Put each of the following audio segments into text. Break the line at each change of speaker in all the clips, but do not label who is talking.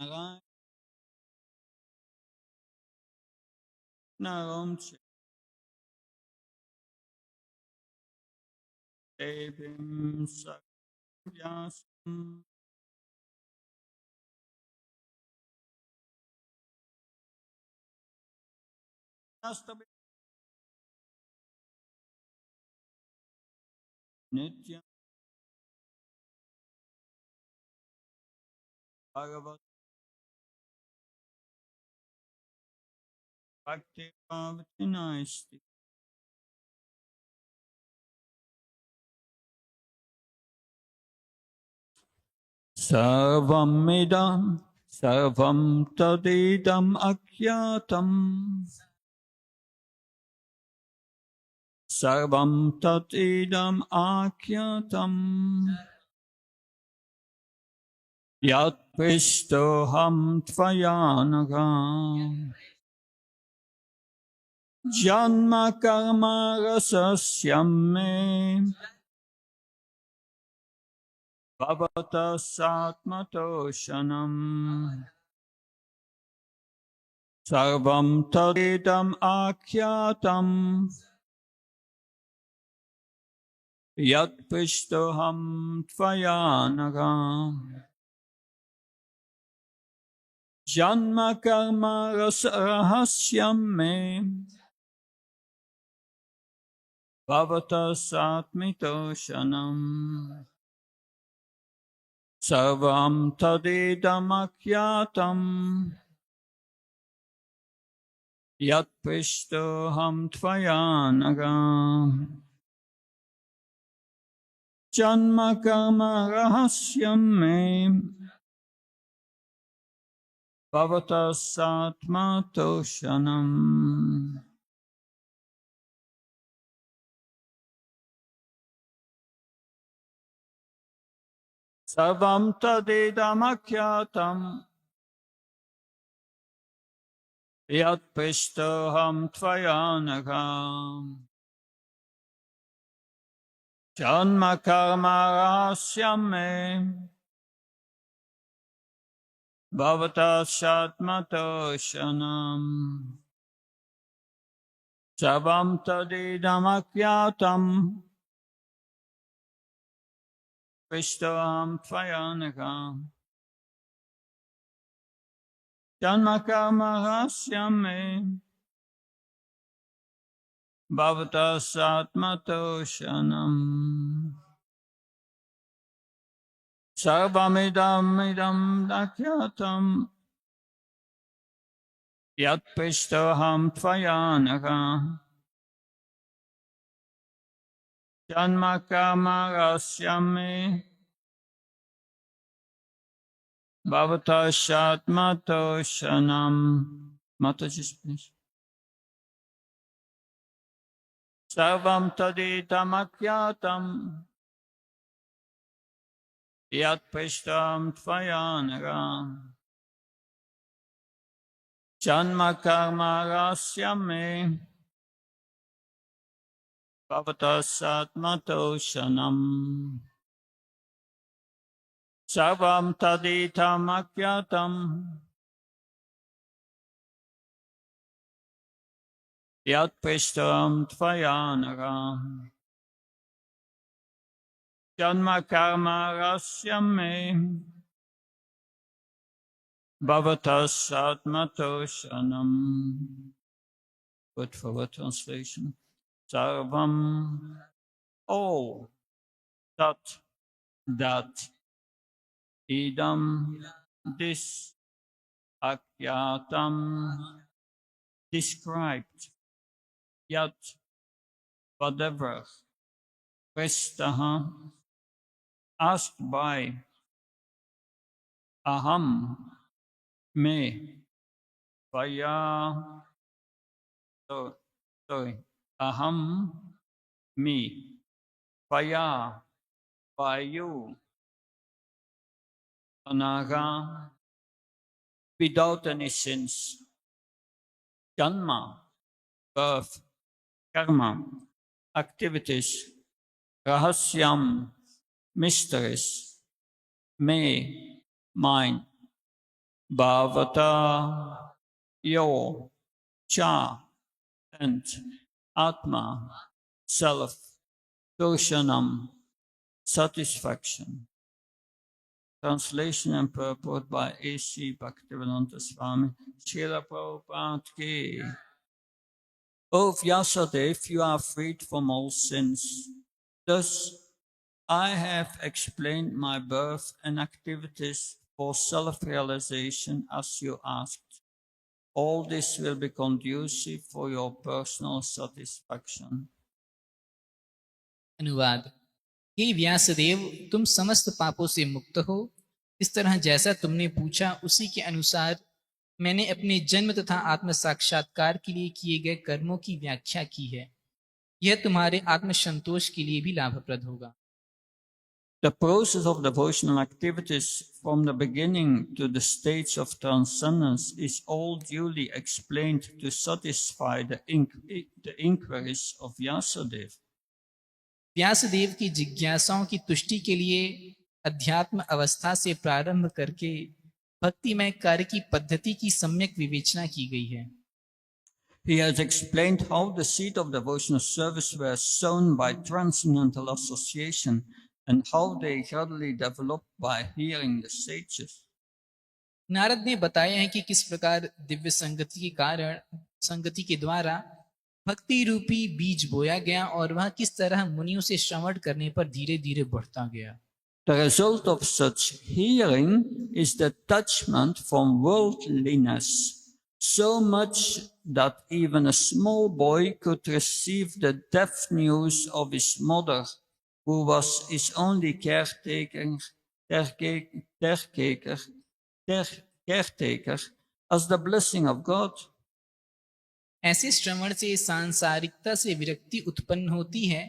Naram Naram Devim Sakyasam Astabi Nitya Bhagavat Bhakti Bhavatinaisti Sarvamidam Sarvam Tadidam Akyatam Sarvam Tadidam Akyatam Yat Pistoham Tvayanagam Janma Karma Rasasyam Bhavata Satmatoshanam Sarvam Tadidam Akyatam Yat Pishtoham Tvayanagam Janma Karma Rasahasyam Me Bhavata Satmitoshanam Sarvam Tadidam Akyatam Yat Pishtoham Tvayanagam Janma Karma Rahasyam Me Bhavata Satmatoshanam Sarvam Tadidam Akyatam Yat Pishtoham Tvayanagam Janma Karma Rahasyam Me Bhavata Satmatoshanam Sarvam Tadidam Akyatam Pishtoham Tvayanagam Janma Karma Rahasyam Me Bhavata Satmatoshanam Sarvamidam Dakyatam Yat Pishtoham Tvayanagam Janma Karma Rahasyam Me Bhavata Satmatoshanam Mataji, please. Sarvam Tadidam Akyatam Yat Pishtoham Tvayanagam Janma Karma Rahasyam Me Bhavata Satmatoshanam Sarvam Tadidam Akyatam Yat Pishtoham Tvayanagam Janma Karma Rahasyam Me Bhavata Satmatoshanam. Good for a translation. Sarvam, all that, idam, this, akyatam, described, yat, whatever, vestaha, asked by, aham, me, vaya, aham, me, vaya, by you, anaga, without any sins, janma, birth, karma, activities, rahasyam, mysteries, me, mine, Bhavata, Yo, Cha, and Atma, self, Darshanam, satisfaction. Translation and purport by A.C. Bhaktivedanta Swami, Srila Prabhupada Ki. O Vyasadeva, you are freed from all sins. Thus, I have explained my birth and activities for self-realization as you asked. All this will be conducive for your personal satisfaction.
अनुवाद। हे व्यासदेव, तुम समस्त पापों से मुक्त हो। इस तरह जैसा तुमने पूछा उसी के अनुसार मैंने अपने जन्म तथा आत्म साक्षात्कार के लिए किए गए कर्मों की व्याख्या की है। यह तुम्हारे आत्म संतोष के लिए भी लाभप्रद होगा।
The process of devotional activities from the beginning to the stage of transcendence is all duly explained to satisfy the inquiries of Vyasadeva.
Vyasdev की जिज्ञासाओं की तुष्टि के लिए अध्यात्म अवस्था से प्रारंभ करके भक्तिमय कार्य की पद्धति की सम्यक विवेचना की गई है।
He has explained how the seed of devotional service were sown by transcendental association and how they gradually developed by hearing the sages.
Narad ने बताया है कि किस प्रकार दिव्य संगति के द्वारा भक्ति रूपी बीज बोया गया और वह किस तरह मुनियों से श्रवण करने पर धीरे धीरे बढ़ता गया।
The result of such hearing is detachment from worldliness, so much that even a small boy could receive the death news of his mother, who was his only caretaker, as the blessing of God.
ऐसे श्रवण से सांसारिकता से विरक्ति उत्पन्न होती है,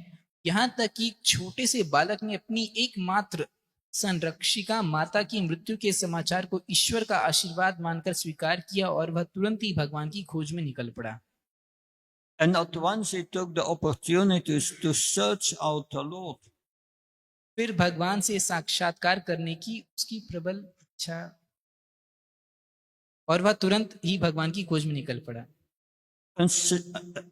यहाँ तक कि छोटे से बालक ने अपनी एकमात्र संरक्षिका माता की मृत्यु के समाचार को ईश्वर का आशीर्वाद मानकर स्वीकार किया और वह तुरंत ही भगवान की खोज में निकल पड़ा।
And at once he took the opportunities to search out the Lord.
फिर भगवान से साक्षात्कार करने की उसकी प्रबल इच्छा और वह तुरंत ही भगवान की खोज में निकल पड़ा।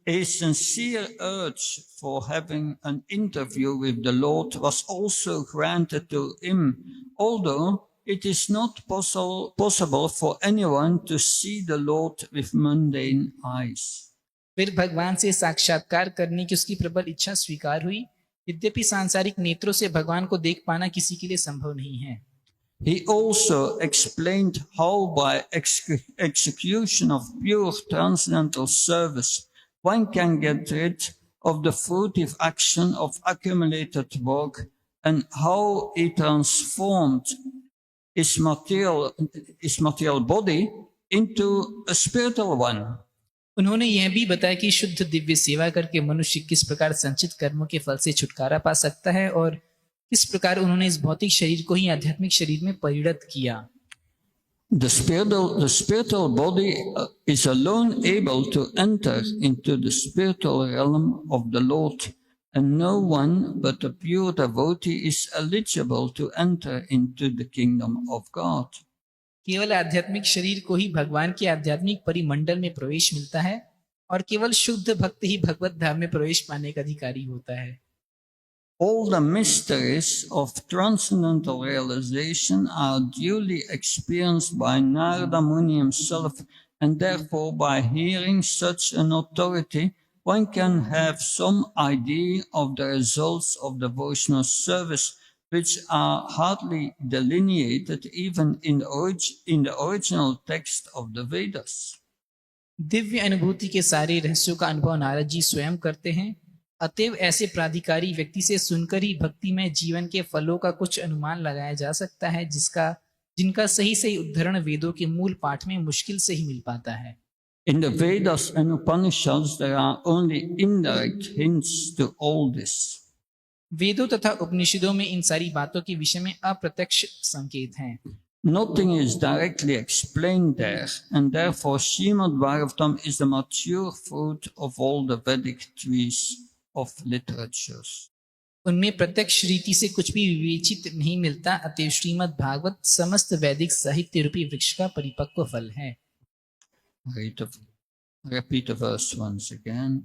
A sincere urge for having an interview with the Lord was also granted to him, although it is not possible for anyone to see the Lord with mundane eyes.
फिर भगवान से साक्षात्कार करने की उसकी प्रबल इच्छा स्वीकार हुई, यद्यपि सांसारिक नेत्रों से भगवान को देख पाना किसी के लिए संभव नहीं है।
He also explained how by execution of pure transcendental service one can get rid of the fruitive action of accumulated work and how he transformed his material body into a spiritual one.
उन्होंने यह भी बताया कि शुद्ध दिव्य सेवा करके मनुष्य किस प्रकार संचित कर्मों के फल से छुटकारा पा सकता है और किस प्रकार उन्होंने इस भौतिक शरीर को ही आध्यात्मिक शरीर में परिणत किया।
The spiritual body is alone able to enter into the spiritual realm of the Lord, and no one but a pure devotee is eligible to enter into the kingdom of God.
केवल आध्यात्मिक शरीर को ही भगवान के आध्यात्मिक परिमंडल में प्रवेश मिलता है और केवल शुद्ध भक्त ही भगवत धाम में प्रवेश पाने का अधिकारी होता है।
All the mysteries of transcendental realization are duly experienced by Narada Muni himself, and therefore by hearing such an authority, one can have some idea of the results of devotional service, which are hardly delineated even in the original text of the Vedas.
Divya अनुभूति के सारे रहस्यों का अनुभव नारद जी स्वयं करते हैं, अतएव ऐसे प्राधिकारी व्यक्ति से सुनकर ही भक्ति में जीवन के फलों का कुछ अनुमान लगाया जा सकता है, जिनका सही उद्धरण वेदों के मूल पाठ में मुश्किल से ही मिल पाता है।
In the Vedas and Upanishads there are only indirect hints to all this. वेदों तथा उपनिषदों में इन सारी बातों के विषय में अप्रत्यक्ष संकेत हैं। Nothing is directly explained there, and therefore Srimad Bhagavatam is the mature fruit of all the Vedic trees of literatures.
उनमें प्रत्यक्ष रीति से कुछ भी विवेचित नहीं मिलता, अतः श्रीमद् भागवत समस्त वैदिक साहित्य रूपी वृक्ष का परिपक्व फल है।
Repeat the verse once again.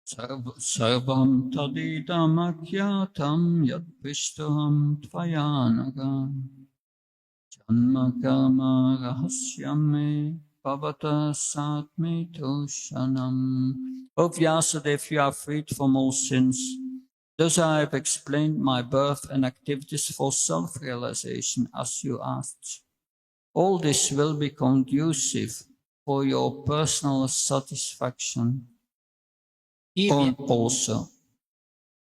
Sarvam tadidam akyatam yat pishtam tvayanagam janma karma rahasyam me bhavata satme toshanam. O Vyasadeva, you are freed from all sins. Thus I have explained my birth and activities for self-realization as you asked. All this will be conducive for your personal satisfaction also.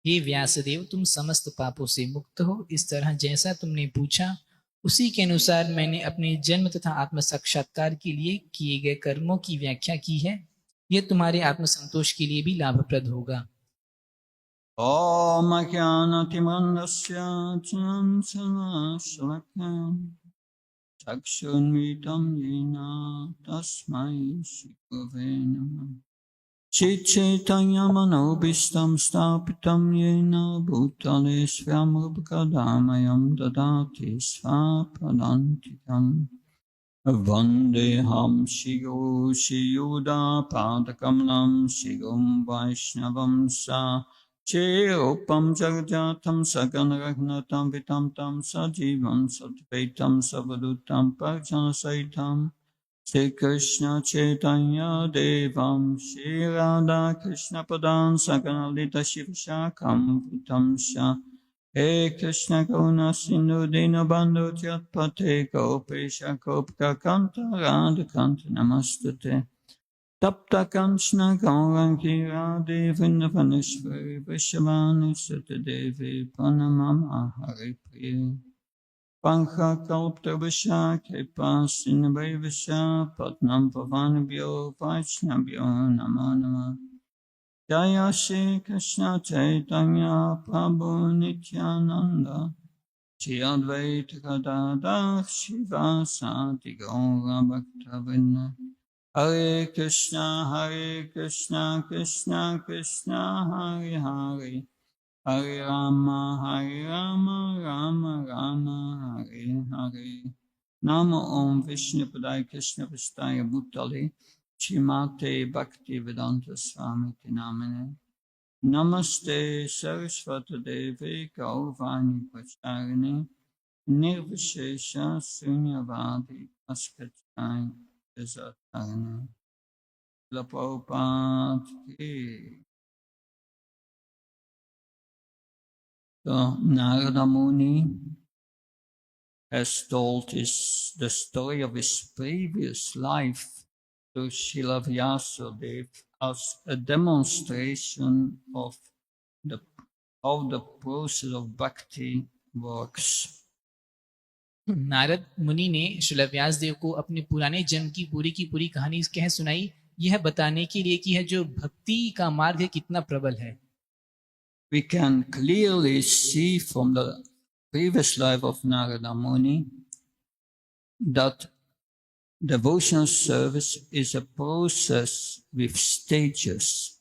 हे व्यासदेव, तुम समस्त पापों से मुक्त हो। इस तरह जैसा तुमने पूछा उसी के अनुसार मैंने अपने जन्म तथा आत्म साक्षात्कार के लिए किए गए कर्मों की व्याख्या की है। यह तुम्हारे आत्म संतोष के लिए भी लाभप्रद होगा।
ओम ज्ञानतिमन्दस्य ज्ञानशलाकया चक्षुन्मीलितं येन तस्मै श्रीगुरवे नमः। चिच्चैतन्यमनोभीष्टं स्थापितं येन भूतले स्वयं रूपकदामयं ददाति स्वापदान्तिकम्। वन्देऽहं श्रीयुतापादकमलं श्रीगुरुं वैष्णवं चेरूपं जगद्जातं सकलरघुनाथं वितं तं सजीवं सद्वैतं सवधूतं परिजनसहितं श्रीकृष्ण चैतन्य देवं श्रीराधाकृष्णपदां सकललित शिवशाखां वितं हे कृष्ण करुणा सिन्धु दीनबन्धु जगत्पते गोपेश गोपिकान्त राधाकान्त नमस्तुते। तप्त कंचन गौरांगी राधे वृन्दावनेश्वरी वृषभानुसुते देवी प्रणमामि हरिप्रिये। पंककल्पतरुभ्यश्च कृपा सिन्धुभ्यश्च पद्मं भवानेभ्यो वैष्णवेभ्यो नमो नमः। जय श्री कृष्ण चैतन्य प्रभु नित्यानंद श्री अद्वैत गदाधर शिवासादि गौरभक्तवृंद। हरे कृष्णा कृष्णा कृष्णा हरे हरे, हरे राम राम राम हरे हरे। नमो ओम विष्णुपदाय कृष्णपृष्ठाय भूतले श्रीमते भक्तिवेदांत स्वामी नामिने। नमस्ते सरस्वती देवी गौरवाणी प्रचारिणे निर्विशेष शून्यवादी अस्पताय जगत्तारिणे। Prabhupada ki। So Narada Muni has told the story of his previous life to Srila Vyasadeva as a demonstration of how the process of bhakti works.
Narad मुनि ने श्रील व्यास देव को अपने पुराने जन्म की पूरी कहानी कह सुनाई, यह बताने के लिए कि है जो भक्ति का मार्ग है कितना प्रबल है।
We can clearly see from the previous life of Narada Muni that devotional service is a process with stages.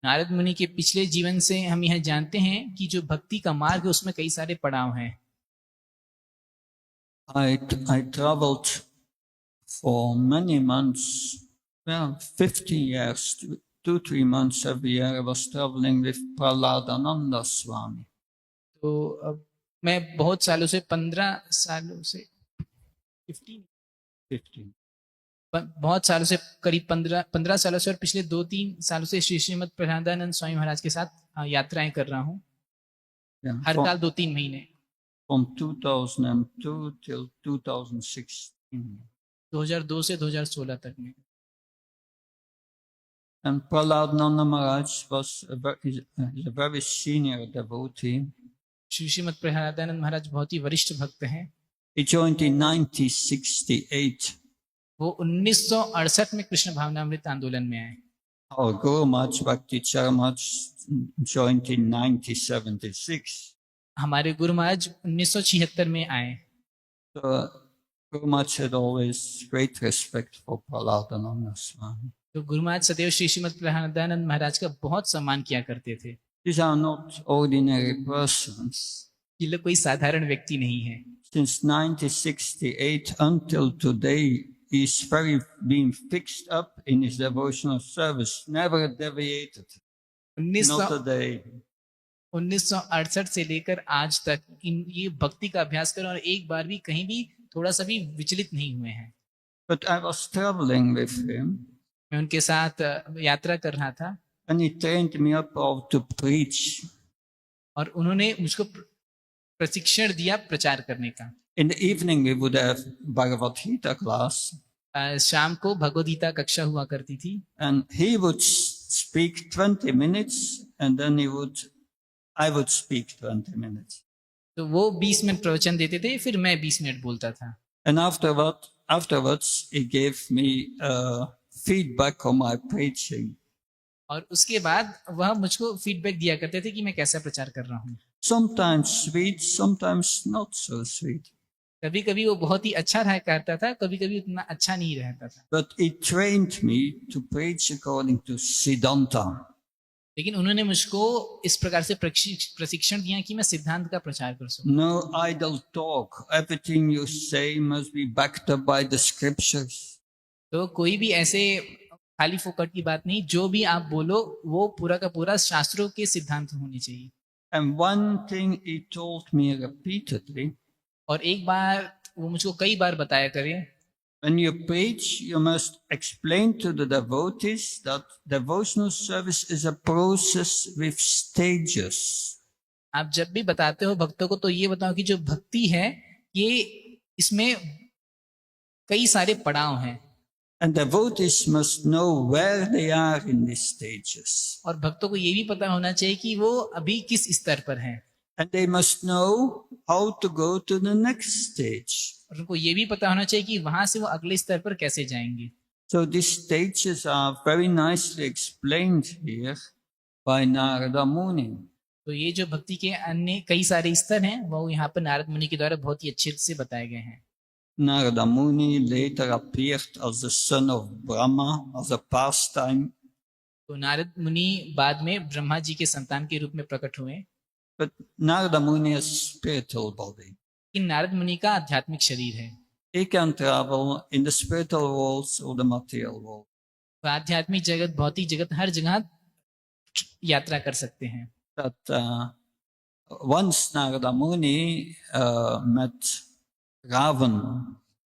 Narad मुनि के पिछले जीवन से हम यह जानते हैं कि जो भक्ति का मार्ग है उसमें कई सारे पड़ाव हैं।
I traveled for many months, 50 years, 2-3 months every year. I was traveling with Praladananda Swami.
तो अब मैं बहुत सालों से 15 बहुत सालों से करीब 15 सालों से और पिछले 2-3 सालों से श्रीमद् प्रहलादानंद स्वामी महाराज के साथ यात्राएं कर रहा हूँ। हर साल 2-3 महीने।
From 2002 till 2016.
2002 से 2016 तक में।
And Praladananda Maharaj was a very senior devotee.
Shrimad प्रहलादानंद महाराज बहुत ही वरिष्ठ भक्त हैं।
He joined in 1968.
वो 1968 में कृष्ण भावनामृत आंदोलन में आए।
Our Guru Maharaj Bhakti Charamaj joined in 1976.
हमारे गुरु महाराज 1976 में आए।
So Guru Maharaj had always great respect for Praladananda Swami.
तो गुरु महाराज सदैव श्री श्रीमद प्रहलादानंद महाराज का बहुत सम्मान किया करते थे।
These are not ordinary persons.
ये लोग कोई साधारण व्यक्ति नहीं है।
Since 1968 until today, he's been fixed up in his devotional service, never deviated, not a day.
1968 से लेकर आज तक ये भक्ति का अभ्यास कर और एक बार भी कहीं भी थोड़ा सा भी विचलित नहीं हुए हैं।
But I was traveling with him,
मैं उनके साथ यात्रा कर रहा था
and he trained me up how to preach.
और उन्होंने मुझको प्रशिक्षण दिया प्रचार करने का।
In the evening, we would have Bhagavad Gita class,
शाम को भगवद गीता कक्षा हुआ करती थी
and he would speak 20 minutes, and then I would speak 20 minutes.
तो वो 20 मिनट प्रवचन देते थे, फिर मैं 20 मिनट बोलता था।
And afterwards, he gave me feedback on my preaching.
और उसके बाद वह मुझको फीडबैक दिया करते थे कि मैं कैसा प्रचार कर रहा हूँ।
Sometimes sweet, sometimes not so sweet.
कभी कभी वो बहुत ही अच्छा रहा करता था, कभी कभी उतना अच्छा नहीं रहता था।
But he trained me to preach according to Siddhanta.
लेकिन उन्होंने मुझको इस प्रकार से प्रशिक्षण दिया कि मैं सिद्धांत का प्रचार कर सकूं।
No idle talk. Everything you say must be backed up by the scriptures.
तो कोई भी ऐसे खाली फोकट की बात नहीं, जो भी आप बोलो वो पूरा का पूरा शास्त्रों के सिद्धांत होने चाहिए।
And one thing he told me repeatedly,
और एक बार वो मुझको कई बार बताया करे,
when you preach, you must explain to the devotees that devotional service is a process with stages.
आप जब भी बताते हो भक्तों को तो ये बताओ कि जो भक्ति है ये इसमें कई सारे पड़ाव हैं।
And devotees must know where they are in these stages.
और भक्तों को ये भी पता होना चाहिए कि वो अभी किस स्तर पर हैं।
And they must know how to go to the next stage.
और उनको ये भी पता होना चाहिए कि वहां से वो अगले स्तर पर कैसे जाएंगे।
So these stages are very nicely explained here by Narada Muni.
तो ये जो भक्ति के अन्य कई सारे स्तर हैं वो यहाँ पर नारद मुनि के द्वारा बहुत ही अच्छे से बताए गए हैं।
Narada Muni later appeared as the son of Brahma as a pastime.
तो नारद मुनि बाद में ब्रह्मा जी के संतान के रूप में प्रकट हुए।
But Narada Muni has a spiritual body.
इन नारद मुनि का आध्यात्मिक शरीर है।
He can travel in the spiritual worlds or the material world.
तो आध्यात्मिक जगत, भौतिक जगत, हर जगह यात्रा कर सकते हैं।
That once Narada Muni met Ravan,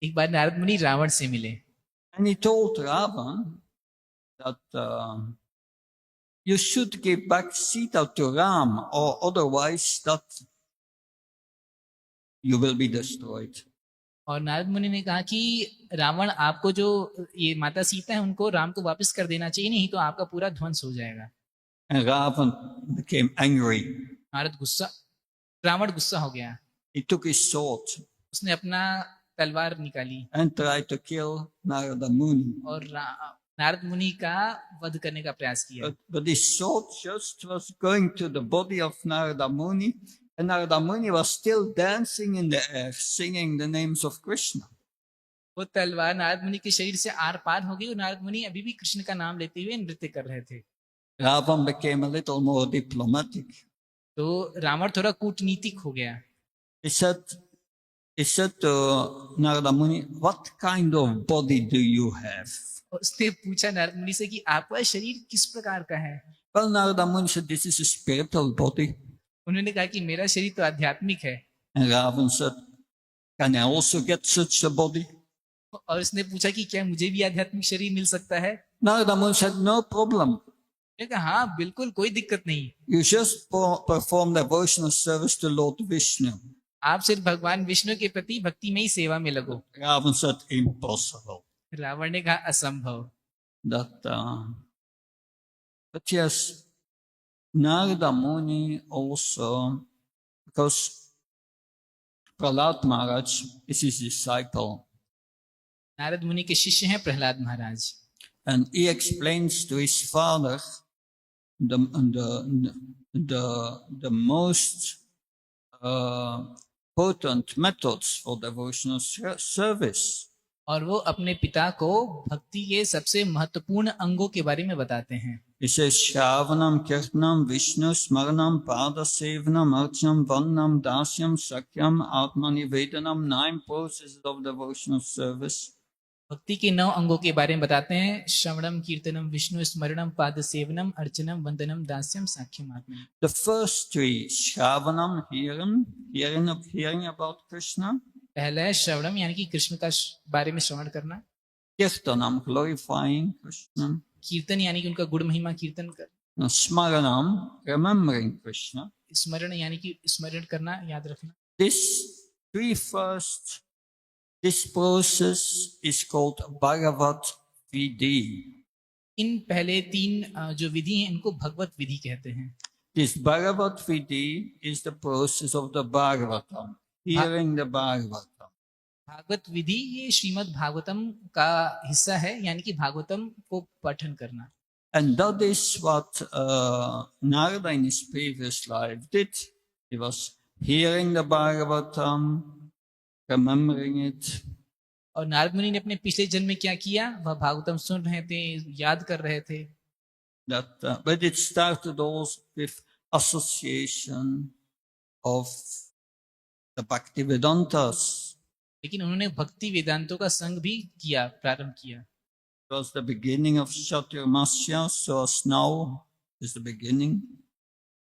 एक बार नारद मुनि रावण से मिले
and he told Ravan that you should give back Sita to Ram, or otherwise that you will be destroyed.
और नारद मुनि ने कहा कि रावण आपको जो ये माता सीता है उनको राम को वापस कर देना चाहिए, नहीं तो आपका पूरा ध्वंस हो जाएगा।
And Ravan became angry.
Ravan गुस्सा हो गया।
He took his sword
उसने अपना तलवार निकाली
and tried to kill Narada Muni.
और नारद मुनि का वध करने का प्रयास किया।
But his sword just was going to the body of Narada Muni, and Narada Muni was still dancing in the air, singing the names of Krishna.
वो तलवार नारद मुनि के शरीर से आर पार हो गई और नारद मुनि अभी भी कृष्ण का नाम लेते हुए नृत्य कर रहे थे।
Ravan became a little more diplomatic.
तो रावण थोड़ा कूटनीतिक हो गया।
He said to Narada Muni, "What kind of body do you have?"
उसने पूछा नारद मुनि से कि आपका शरीर किस प्रकार का है।
Well, Narada Muni said, "This is a spiritual body."
उन्होंने कहा कि मेरा शरीर तो आध्यात्मिक है।
And Ravan said, "Can I also get such a body?"
और उसने पूछा कि क्या मुझे भी आध्यात्मिक शरीर मिल सकता है।
Narada Muni said, "No problem.
मैंने कहा हाँ बिल्कुल, कोई दिक्कत नहीं।
You just perform devotional service to Lord Vishnu."
आप सिर्फ भगवान विष्णु के प्रति भक्ति में ही सेवा में लगो।
Ravan said, "Impossible."
रावण ने कहा असंभव।
But yes, Narada Muni also, because Prahlad Maharaj is his disciple,
Narad मुनि के शिष्य हैं प्रहलाद महाराज,
and he explains to his father the most potent methods for devotional service.
और वो अपने पिता को भक्ति के सबसे महत्वपूर्ण अंगों के बारे में बताते हैं।
He says, Shravanam, Kirtanam, Vishnu, Smaranam, Padasevanam, Archanam, Vandam, Dasyam, Sakyam, Atmanivedanam, 9 poses of devotional service.
भक्ति के 9 अंगों के बारे में बताते हैं। श्रवणम, कीर्तनम, विष्णु स्मरणम, पाद सेवनम, अर्चनम, वंदनम, दास्यम, साख्यम, आत्मनम।
The first 3, Shravanam, hearing about Krishna.
पहला है श्रवणम, यानी कि कृष्ण का बारे में श्रवण करना।
Kirtanam, glorifying Krishna.
कीर्तन यानी कि उनका गुण महिमा कीर्तन कर।
Smaranam, remembering Krishna.
स्मरण यानी कि स्मरण करना, याद रखना।
This process is called Bhagavad Vidhi.
इन पहले 3 जो विधि हैं इनको भगवत विधि कहते हैं।
This Bhagavad Vidhi is the process of the Bhagavatam, hearing the Bhagavatam.
Bhagavat विधि ये श्रीमद् भागवतम का हिस्सा है, यानी कि भागवतम को पठन करना।
And that is what Narada in his previous life did. He was hearing the Bhagavatam, remembering it.
और नारद मुनि ने अपने पिछले जन्म में क्या किया? वह भागवतम सुन रहे थे, याद कर रहे थे।
But it started also with association of the Bhaktivedantas.
लेकिन उन्होंने भक्ति वेदांतों का संग भी किया, प्रारंभ किया।
It was the beginning of Chaturmasya, so as now is the beginning.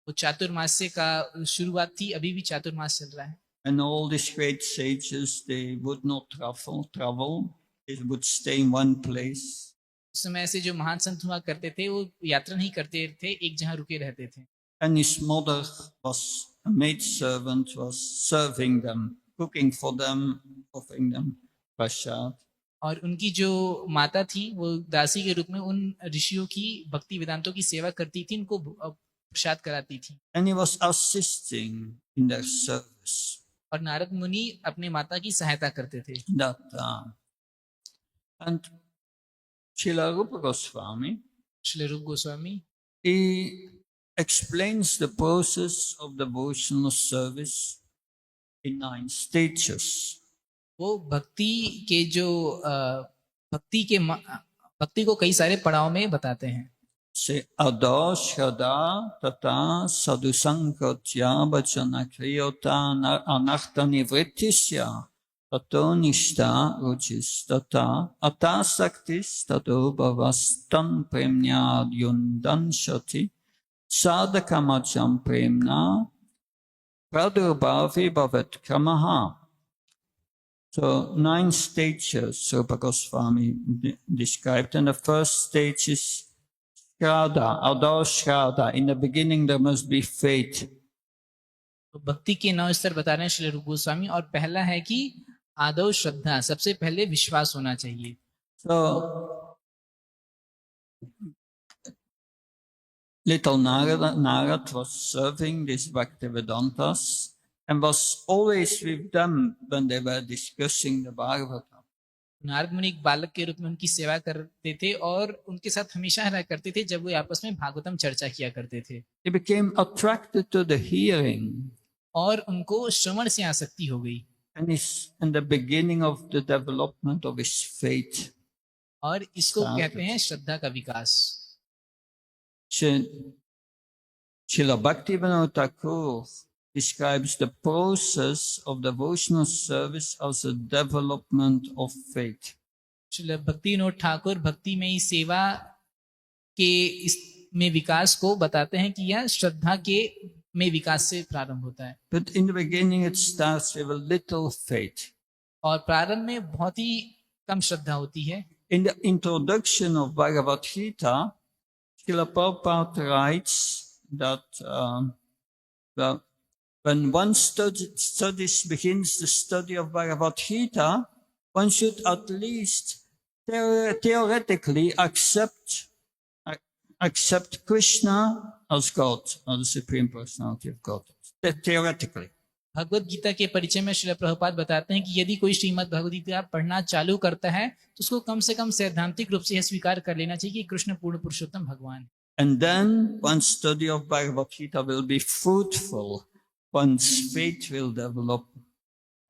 वो चातुर्मास्य का शुरुआत थी, अभी भी चातुर्मास चल रहा है।
And all these great sages, they would not travel. They would stay in one place.
उस समय ऐसे जो महान संत हुआ करते थे वो यात्रा नहीं करते थे, एक जगह रुके रहते थे।
And his mother was a maidservant, was serving them, cooking for them, offering them prasad.
और उनकी जो माता थी वो दासी के रूप में उन ऋषियों की भक्ति वेदांतों की सेवा करती थी, उनको प्रसाद कराती थी।
And he was assisting in their service.
और नारद मुनि अपने माता की सहायता करते थे।
And Srila Rupa Goswami,
Shri रूप Goswami,
he explains the process of devotional service in 9 stages.
वो भक्ति के जो भक्ति को कई सारे पड़ाव में बताते हैं।
से Ada, Shraddha, Tata, Sadhusankratya, Vachana Kriyota, Anartha Nivrittisya, Tato Nishta, Ruchis, Tata, Atasaktis, Tato Bhavastan Premnya Yundan Shati, Sadhakamacham Premna, Pradurbavi Bhavat Kramaha. So 9 stages Rupa Goswami described, and the first stage is Shraddha, Ada Shraddha. In the beginning there must be faith.
तो भक्ति के 9 स्तर बता रहे हैं श्री रूप गोस्वामी, और पहला है कि आदौ श्रद्धा, सबसे पहले विश्वास होना चाहिए।
So little Narad was serving these Bhaktivedantas and was always with them when they were discussing the Bhagavatam.
Narad मुनि एक बालक के रूप में उनकी सेवा करते थे और उनके साथ हमेशा रहा करते थे जब वो आपस में भागवतम चर्चा किया करते थे।
He became attracted to the hearing.
और उनको श्रवण से आसक्ति हो गई।
And is in the beginning of the development of his faith.
और इसको कहते हैं श्रद्धा का विकास।
Srila Bhaktivinoda Thakur describes the process of devotional service as a development of faith.
Srila Bhaktivinod Thakur भक्ति में ही सेवा के में विकास को बताते हैं कि यह श्रद्धा के में विकास से प्रारंभ होता है।
But in the beginning it starts with a little faith.
और प्रारंभ में बहुत ही कम श्रद्धा होती है।
In the introduction of Bhagavad Gita, Srila Prabhupada writes that when one begins the study of Bhagavad Gita, one should at least theoretically accept Krishna as God, as the Supreme Personality of God. Theoretically.
Bhagavad Gita के परिचय में श्रील प्रभुपाद बताते हैं कि यदि कोई श्रीमद् भगवद गीता पढ़ना चालू करता है तो उसको कम से कम सैद्धांतिक रूप से यह स्वीकार कर लेना चाहिए कि कृष्ण पूर्ण पुरुषोत्तम भगवान है।
And then one's study of Bhagavad Gita will be fruitful. One's faith will develop.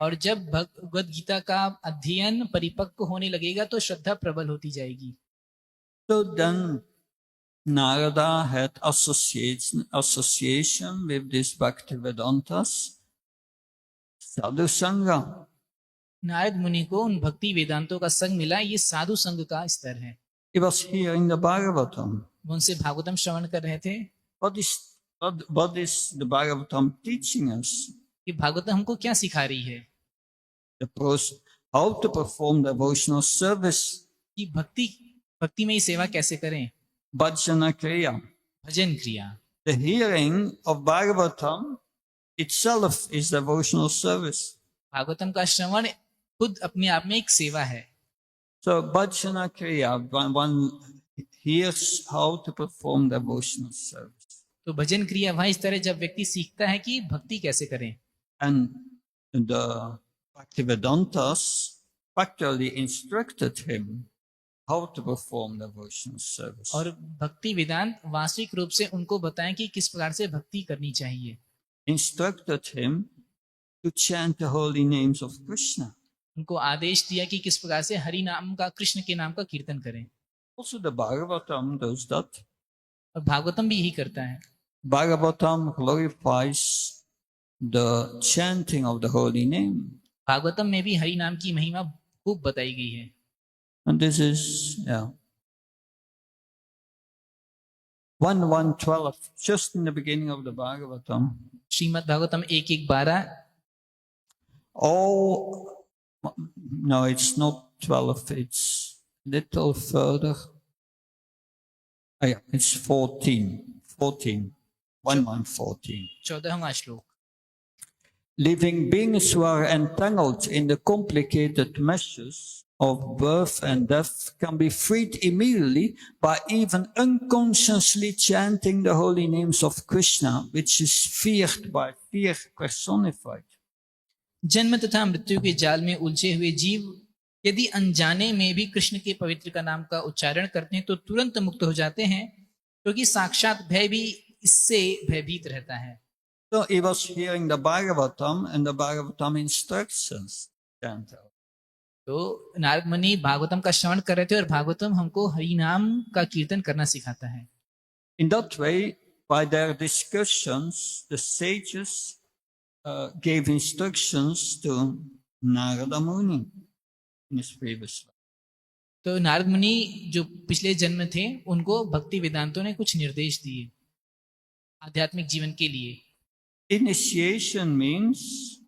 और जब भगवत गीता का अध्ययन परिपक्व होने लगेगा तो श्रद्धा प्रबल होती जाएगी।
So then Narada had association with this Bhaktivedantas Sadhu Sangha.
Narad मुनि को उन भक्ति वेदांतों का संग मिला, ये साधु संघ का स्तर है।
He was hearing the Bhagavatam.
वो उनसे भागवतम श्रवण कर रहे थे
What is the Bhagavatam teaching us?
कि भागवतम हमको क्या सिखा रही है,
How to perform devotional service,
कि भक्ति में ही सेवा कैसे करें,
bhajana kriya.
भजन क्रिया।
The hearing of Bhagavatam itself is devotional service.
Bhagavatam का श्रवण खुद अपने आप में एक सेवा है।
So bhajana kriya, one hears how to perform devotional service.
तो भजन क्रिया वह इस तरह जब व्यक्ति सीखता है कि भक्ति कैसे करें।
And the Bhaktivedantas factually instructed him how to perform devotional service.
और भक्ति वेदांत वास्तविक रूप से उनको बताएं कि किस प्रकार से भक्ति करनी चाहिए।
Instructed him to chant the holy names of Krishna.
उनको आदेश दिया कि किस प्रकार से हरि नाम का, कृष्ण के नाम का कीर्तन करें।
Also the Bhagavatam does that.
और भागवतम भी यही करता है।
Bhagavatam glorifies the chanting of the holy name.
Bhagavatam में भी हरि नाम की महिमा खूब बताई गई है।
And this is, 1:12, just in the beginning of the Bhagavatam.
Shrimad Bhagavatam 1:1-12।
Oh, no, it's not 12, it's a little further. Yeah, it's 14. 1:14.
14वां श्लोक।
Living beings who are entangled in the complicated meshes of birth and death can be freed immediately by even unconsciously chanting the holy names of Krishna, which is feared by fear personified.
जन्म तथा मृत्यु के जाल में उलझे हुए जीव यदि अनजाने में भी कृष्ण के पवित्र का नाम का उच्चारण करते हैं तो तुरंत मुक्त हो जाते हैं, क्योंकि साक्षात भय भी इससे भयभीत रहता है।
So he was hearing the Bhagavatam and the Bhagavatam instructions.
तो नारद मुनि भागवतम का श्रवण कर रहे थे और भागवतम हमको हरि नाम का कीर्तन करना सिखाता है।
In that way, by their discussions, the sages gave instructions to Narada Muni in his previous life.
तो नारद मुनि जो पिछले जन्म थे उनको भक्ति वेदांतों ने कुछ निर्देश दिए आध्यात्मिक जीवन के लिए।
Initiation means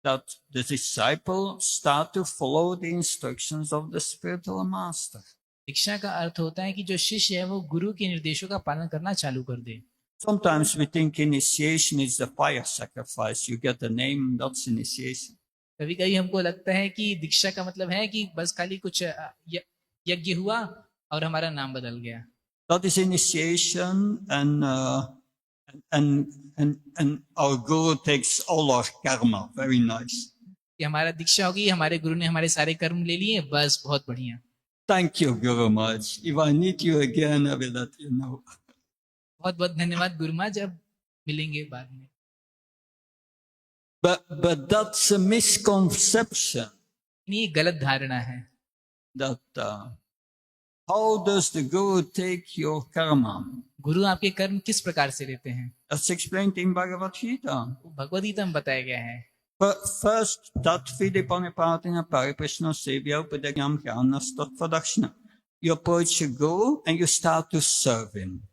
that the disciple start to follow the instructions of the spiritual master.
दीक्षा का अर्थ होता है कि जो शिष्य है वो गुरु के निर्देशों का पालन करना चालू कर दे।
Sometimes we think initiation is the fire sacrifice. You get the name, that's initiation.
कभी कभी हमको लगता है कि दीक्षा का मतलब है कि बस खाली कुछ यज्ञ हुआ और हमारा नाम बदल गया।
That is initiation, and our guru takes all our karma. Very nice.
कि हमारा दीक्षा होगी, हमारे गुरु ने हमारे सारे कर्म ले लिए, बस बहुत बढ़िया।
Thank you, Guru Maharaj. If I need you again, I will let you know.
बहुत बहुत धन्यवाद गुरु माँ, जब मिलेंगे बाद में।
But that's a misconception.
ये गलत धारणा है।
That how does the guru take your karma?
गुरु आपके कर्म किस प्रकार से लेते हैं?
That's explained in Bhagavad Gita.
Bhagavad Gita में बताया गया है।
But first, tat vidipanipatina pariprishna sevya upadegyam jnanas tatvadakshina. You approach a guru and you start to serve him.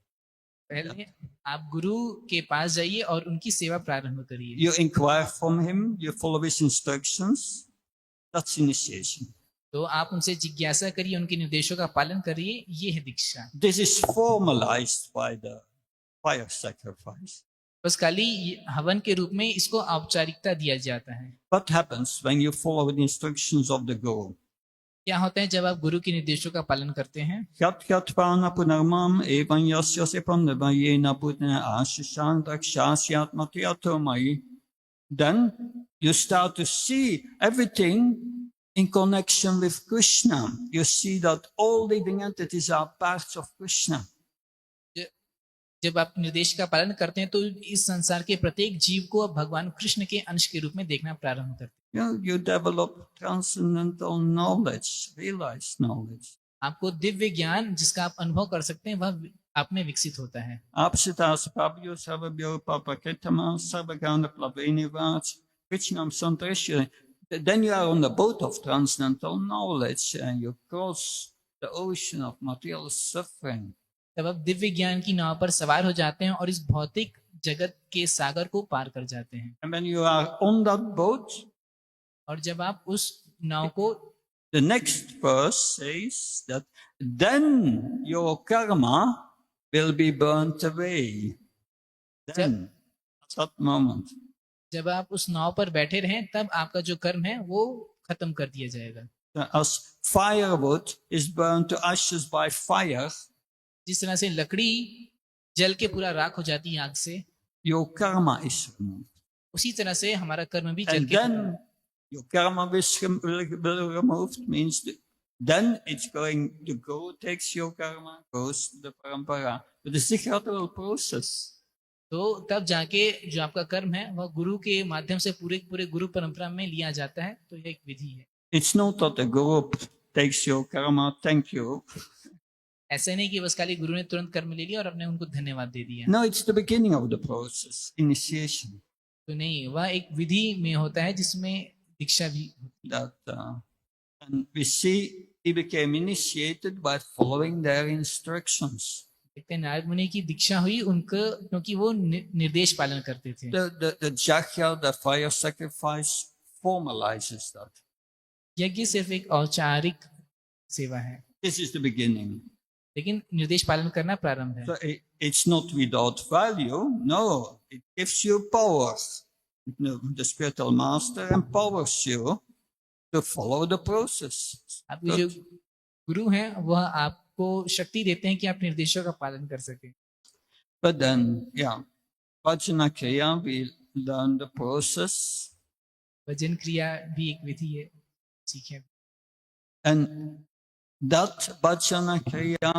पहले आप गुरु के पास जाइए और उनकी सेवा प्रारंभ करिए।
You inquire from him, you follow his instructions. That's initiation.
तो आप उनसे जिज्ञासा करिए, उनके निर्देशों का पालन करिए, ये है दीक्षा।
This is formalized by the fire sacrifice.
बस खाली हवन के रूप में इसको औपचारिकता दिया जाता है।
What happens when you follow the instructions of the guru?
क्या होता है जब आप गुरु के निर्देशों का पालन करते हैं?
Yat pana punarmam evan yasya se pandavayena putna ashishan dakshasyat matyatomai. Then you start to see everything in connection with Krishna. You see that all living entities are parts of Krishna.
जब आप निर्देश का पालन करते हैं तो इस संसार के प्रत्येक जीव को आप भगवान कृष्ण के अंश के रूप में देखना प्रारंभ करते हैं।
You develop transcendental knowledge, realized knowledge.
आपको दिव्य ज्ञान जिसका आप अनुभव कर सकते हैं वह आप में विकसित होता है।
Apsitas Pabio Savabio Papaketama Sabagana Plavinivat, Krishnam Santreshya. Then you are on the boat of transcendental knowledge and you cross the ocean of material suffering.
तब आप दिव्य ज्ञान की नाव पर सवार हो जाते हैं और इस भौतिक जगत के सागर को पार कर जाते हैं।
And when you are on that boat,
और जब आप उस नाव को,
the next verse says that then your karma will be burnt away. Then, at that moment.
जब आप उस नाव पर बैठे रहें तब आपका जो कर्म है वो खत्म कर दिया जाएगा।
As firewood is burned to ashes by fire,
जिस तरह से लकड़ी जल के पूरा राख हो जाती है आग से,
your karma is removed.
उसी तरह से हमारा कर्म भी जल
And
के
then your karma will be removed, means that then it's going to go, takes your karma, goes to the parampara. But it's a gradual process.
तो तब जाके जो आपका कर्म है वह गुरु के माध्यम से पूरे गुरु परंपरा में लिया जाता है। तो यह एक विधि है।
It's not that the guru takes your karma, thank you.
ऐसा नहीं कि बस खाली गुरु ने तुरंत कर्म ले लिया और आपने उनको धन्यवाद दे दिया।
No, it's the beginning of the process, initiation.
तो नहीं, वह एक विधि में होता है जिसमें दीक्षा भी होती है।
That, and we see he became initiated by following their instructions.
देखते हैं नारद मुनि की दीक्षा हुई उनको क्योंकि वो निर्देश पालन करते थे।
The jagya, the fire sacrifice, formalizes that.
यज्ञ सिर्फ एक औपचारिक सेवा है,
This is the beginning.
लेकिन निर्देश पालन करना प्रारंभ है।
So it's not without value. No, it gives you power. The spiritual master empowers you to follow the process.
आपके जो गुरु हैं वह आपको शक्ति देते हैं कि आप निर्देशों का पालन कर सकें।
But then, yeah, Vajana Kriya, we learn the process.
भजन क्रिया भी एक विधि है, सीखें।
And that Vajana Kriya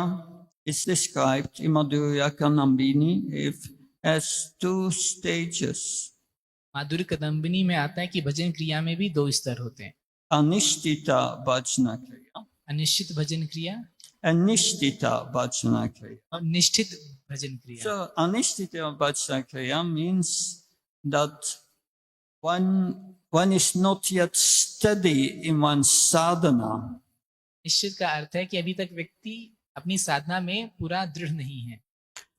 is described in Madhurya Kanambini as 2 stages.
माधुर्य कदम्बिनी में आता है कि भजन क्रिया में भी 2 स्तर होते हैं।
Anishtita Vajana Kriya
अनिश्चित भजन क्रिया
and Nishtita Vajana Kriya.
और निष्ठित भजन क्रिया।
So Anishtita Vajana Kriya means that one is not yet steady in one's sadhana.
निश्चित का अर्थ है कि अभी तक व्यक्ति अपनी साधना में पूरा दृढ़ नहीं है।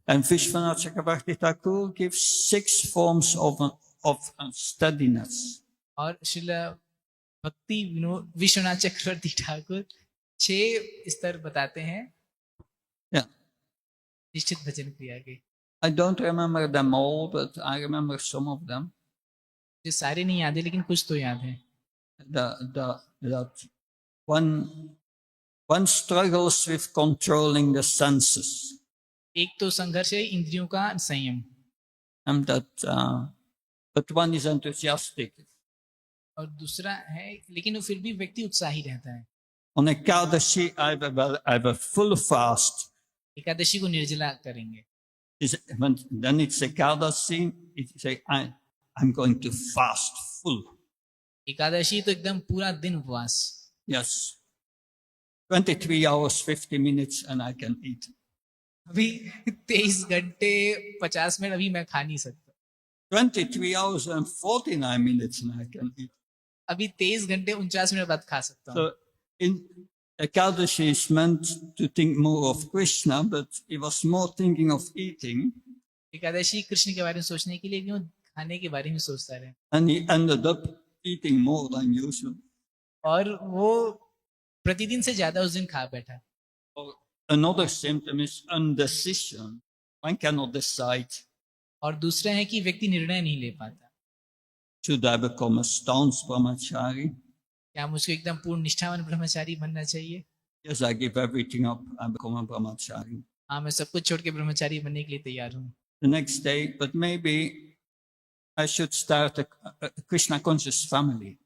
And Vishwanath Chakravarti Thakur gives 6 forms of steadiness.
और श्रील भक्ति विश्वनाथ चक्रवर्ती ठाकुर 6 स्तर बताते हैं
Yeah.
निश्चित भजन क्रिया के।
I don't remember them all, but I remember some of them.
जो सारे नहीं याद है लेकिन कुछ तो याद है।
That one struggles with controlling the senses.
एक तो संघर्ष है इंद्रियों का संयम,
And but one is enthusiastic.
और दूसरा है लेकिन वो फिर भी व्यक्ति उत्साही रहता है।
On Ekadashi, I have a full fast.
Ekadashi को निर्जला करेंगे।
Then it's Ekadashi, it's say, I'm going to fast full.
Ekadashi तो एकदम पूरा दिन उपवास।
Yes. 23 hours, 50 minutes, and I can eat.
अभी 23 घंटे 50 मिनट अभी मैं खा नहीं सकता।
23 hours and 49 minutes, and I can eat.
अभी 23 घंटे 49 मिनट बाद खा सकता हूँ।
So in Ekadashi is meant to think more of Krishna, but he was more thinking of eating.
Ekadashi Krishna के बारे में सोचने के लिए भी वो खाने के बारे में सोचता रहे।
And he ended up eating more than usual.
और वो प्रतिदिन से ज्यादा उस दिन खा बैठा।
Another symptom is indecision. One cannot decide.
और दूसरा है कि व्यक्ति निर्णय नहीं ले पाता।
Should I become a staunch brahmachari?
क्या मुझको एकदम पूर्ण निष्ठावान ब्रह्मचारी बनना चाहिए?
Yes, I give everything up. I become a brahmachari.
हाँ, मैं सब कुछ छोड़ के ब्रह्मचारी बनने के लिए तैयार हूँ।
The next day, but maybe I should start a Krishna conscious family.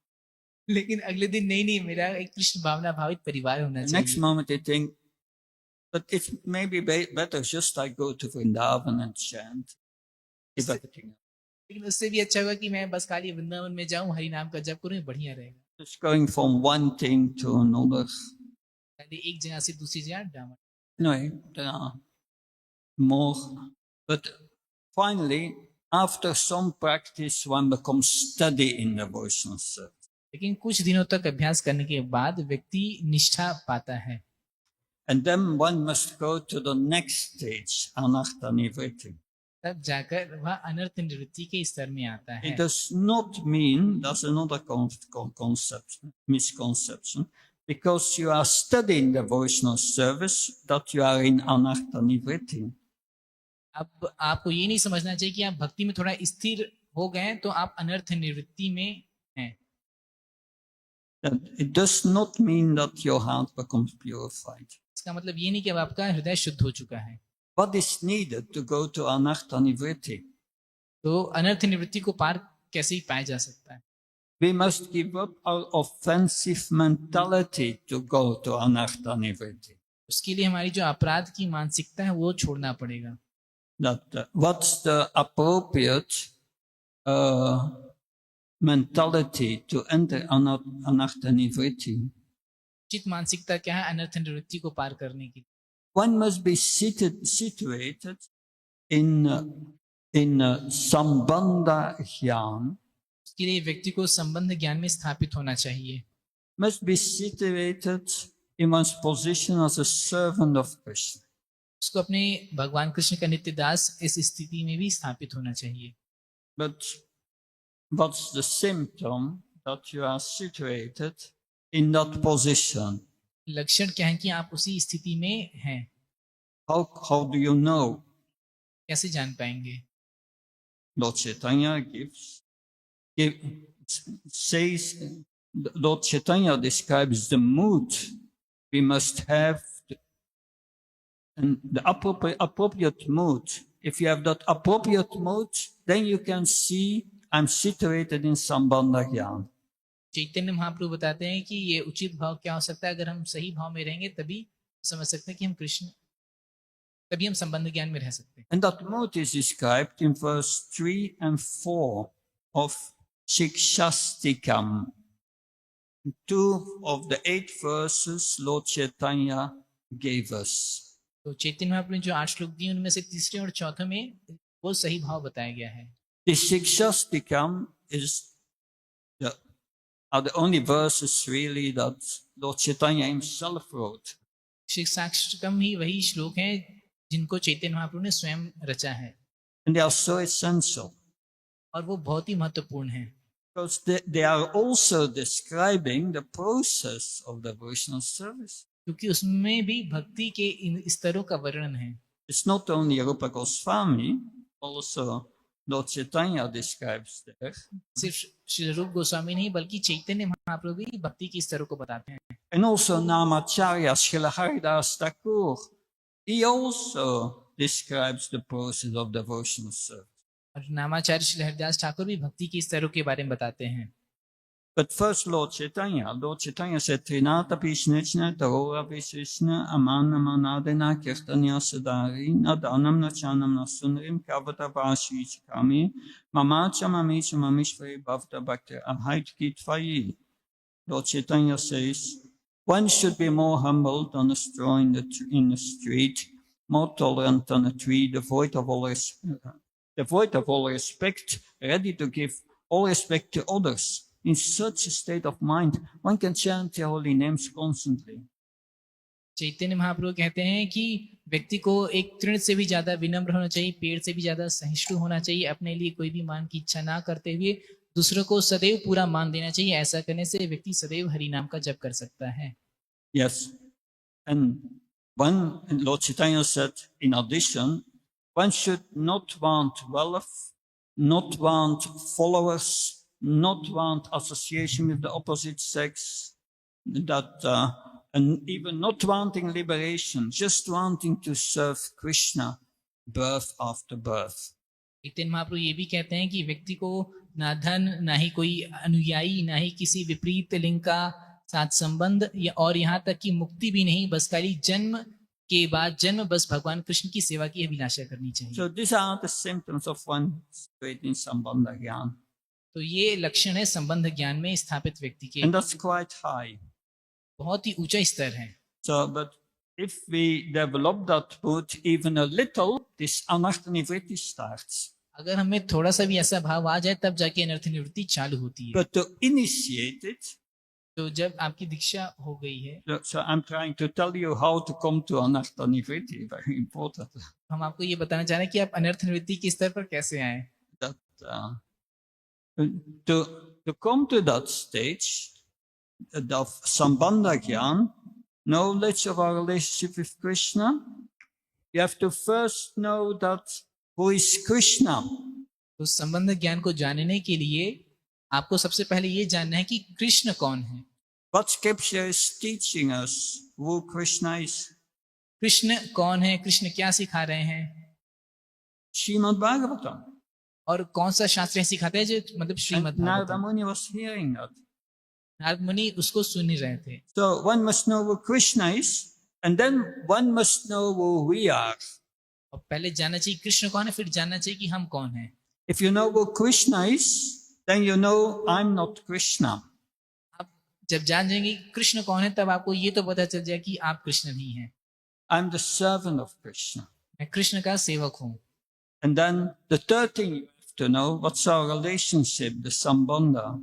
लेकिन अगले दिन नहीं मेरा एक कृष्ण भावना भावित परिवार होना
The next
चाहिए।
moment I think, but it may be better just I go to Vrindavan and chant. Give everything up.
लेकिन उससे भी अच्छा होगा कि मैं बस खाली वृंदावन में जाऊं, हरि नाम का जप करूं, बढ़िया रहेगा।
Just going from one thing to another.
खाली एक जगह से दूसरी जगह डामा।
No, there are more. But finally, after some practice, one becomes steady in devotional service.
लेकिन कुछ दिनों तक अभ्यास करने के बाद व्यक्ति निष्ठा पाता है।
And then one must go to the next stage, anartha nivritti.
तब जाकर वह अनर्थ निवृत्ति के स्तर में आता है।
It does not mean, that's another misconception, because you are studying devotional service that you are in anartha nivritti.
अब आपको ये नहीं समझना चाहिए कि आप भक्ति में थोड़ा स्थिर हो गए तो आप अनर्थ निवृत्ति में हैं।
It does not mean that your heart becomes purified.
इसका मतलब ये नहीं कि अब आपका हृदय शुद्ध हो चुका है।
What is needed to go to anartha nivritti?
तो अनर्थ निवृत्ति को पार कैसे ही पाया जा सकता है?
We must give up our offensive mentality to go to anartha nivritti.
उसके लिए हमारी जो अपराध की मानसिकता है वो छोड़ना पड़ेगा।
That what's the appropriate mentality to enter anartha nivritti?
उचित मानसिकता क्या है अनर्थ निवृत्ति को पार करने की?
One must be situated in sambandha jnana.
उसके लिए व्यक्ति को संबंध ज्ञान में स्थापित होना चाहिए।
Must be situated in one's position as a servant of Krishna.
उसको अपने भगवान कृष्ण का नित्य दास इस स्थिति में भी स्थापित होना चाहिए।
But what's the symptom that you are situated in that position?
लक्षण क्या है कि आप उसी स्थिति में हैं?
How do you know?
कैसे जान पाएंगे?
Lord Chaitanya says, Lord Chaitanya describes the mood we must have, and the appropriate mood. If you have that appropriate mood, then you can see I'm situated in Sambandha Jnana.
Chaitanya Mahaprabhu बताते हैं कि ये उचित भाव क्या हो सकता है। अगर हम सही भाव में रहेंगे तभी समझ सकते हैं कि हम कृष्ण, तभी हम संबंध ज्ञान में रह सकते हैं।
And that mood is described in verse 3 and 4 of Shikshastikam. 2 of the 8 verses Lord Chaitanya gave us.
तो चैतन्य महाप्रभु ने जो 8 श्लोक दिए उनमें से तीसरे और चौथे में वो सही भाव बताया गया है।
The Shikshastikam are the only verses really that Lord Chaitanya himself wrote.
शिक्षाष्टकम ही वही श्लोक हैं जिनको चैतन्य महाप्रभु ने स्वयं रचा है।
And they are so essential.
और वो बहुत ही महत्वपूर्ण है।
Because they are also describing the process of devotional service.
क्योंकि उसमें भी भक्ति के इन स्तरों का वर्णन है।
It's not only Rupa Goswami, also Lord Chaitanya describes there.
सिर्फ श्री रूप गोस्वामी नहीं बल्कि चैतन्य महाप्रभु भी भक्ति के स्तरों को बताते हैं।
And also Namacharya Srila Haridas Thakur, he also describes the process of devotional service.
और नामाचार्य श्री हरिदास ठाकुर भी भक्ति के स्तरों के बारे में बताते हैं।
But first Lord Chaitanya said, Trinata Pishnechna, Tarora Pishnechna, Amana Manadena, Kirtanya Sadari, Nadanam Nachanam Nasunrim, Kavata Vashi Chikami, Mamacha Mamicha Mamishvari Bhavta Bhakti Abhait Kitvayi. Lord Chaitanya says, one should be more humble than a straw in the street, more tolerant than a tree, devoid of all respect, ready to give all respect to others. In such a state of mind, one can chant the holy names constantly.
Chaitanya Mahaprabhu कहते हैं कि व्यक्ति को एक तृण से भी ज्यादा विनम्र होना चाहिए, पेड़ से भी ज्यादा सहिष्णु होना चाहिए, अपने लिए कोई भी मान की इच्छा ना करते हुए दूसरों को सदैव पूरा मान देना चाहिए। ऐसा करने से व्यक्ति सदैव हरि नाम का जप कर सकता है।
Yes, and one Lord Chaitanya said, in addition, one should not want wealth, not want followers, not want association with the opposite sex, and even not wanting liberation, just wanting to serve Krishna birth after birth.
Chaitanya Mahaprabhu ये भी कहते हैं कि व्यक्ति को ना धन, ना ही कोई अनुयायी, ना ही किसी विपरीत लिंग का साथ संबंध, और यहाँ तक कि मुक्ति भी नहीं, बस खाली जन्म के बाद जन्म बस भगवान कृष्ण की सेवा की अभिलाषा करनी चाहिए।
So these are the symptoms of one situated in Sambandha Gyan.
तो ये लक्षण है संबंध ज्ञान में स्थापित व्यक्ति के,
And that's quite high.
बहुत ही ऊंचा स्तर है।
So, but if we develop that mood even a little, this anartha nivritti starts.
अगर हमें थोड़ा सा भी ऐसा भाव आ जाए तब जाके अनर्थ निवृत्ति चालू होती है।
But to initiate it,
तो जब आपकी दीक्षा हो गई है,
so I'm trying to tell you how to come to anartha nivritti, very important.
हम आपको ये बताना चाह रहे हैं कि आप अनर्थ निवृत्ति के स्तर पर कैसे आए।
That to come to that stage of Sambandha Gyan, knowledge of our relationship with Krishna, you have to first know that who is Krishna.
तो संबंध ज्ञान को जानने के लिए आपको सबसे पहले ये जानना है कि कृष्ण कौन है।
What scripture is teaching us who Krishna is?
Krishna कौन है, कृष्ण क्या सिखा रहे हैं,
Srimad Bhagavatam.
और कौन सा शास्त्र सिखाते हैं, जो मतलब
And
Shrimad
Narada
Bhagavatam.
Muni was hearing that.
Narad मुनि उसको सुन ही रहे थे।
So one must know who Krishna is, and then one must know who we are.
और पहले जानना चाहिए कृष्ण कौन है, फिर जानना चाहिए कि हम कौन हैं।
If you know who Krishna is, then you know I'm not Krishna.
आप जब जान जाएंगे कि कृष्ण कौन है, तब आपको ये तो पता चल जाए कि आप कृष्ण नहीं हैं।
I'm the servant of Krishna.
मैं कृष्ण का सेवक हूँ।
And then the third thing you have to know, what's our relationship, the Sambandha.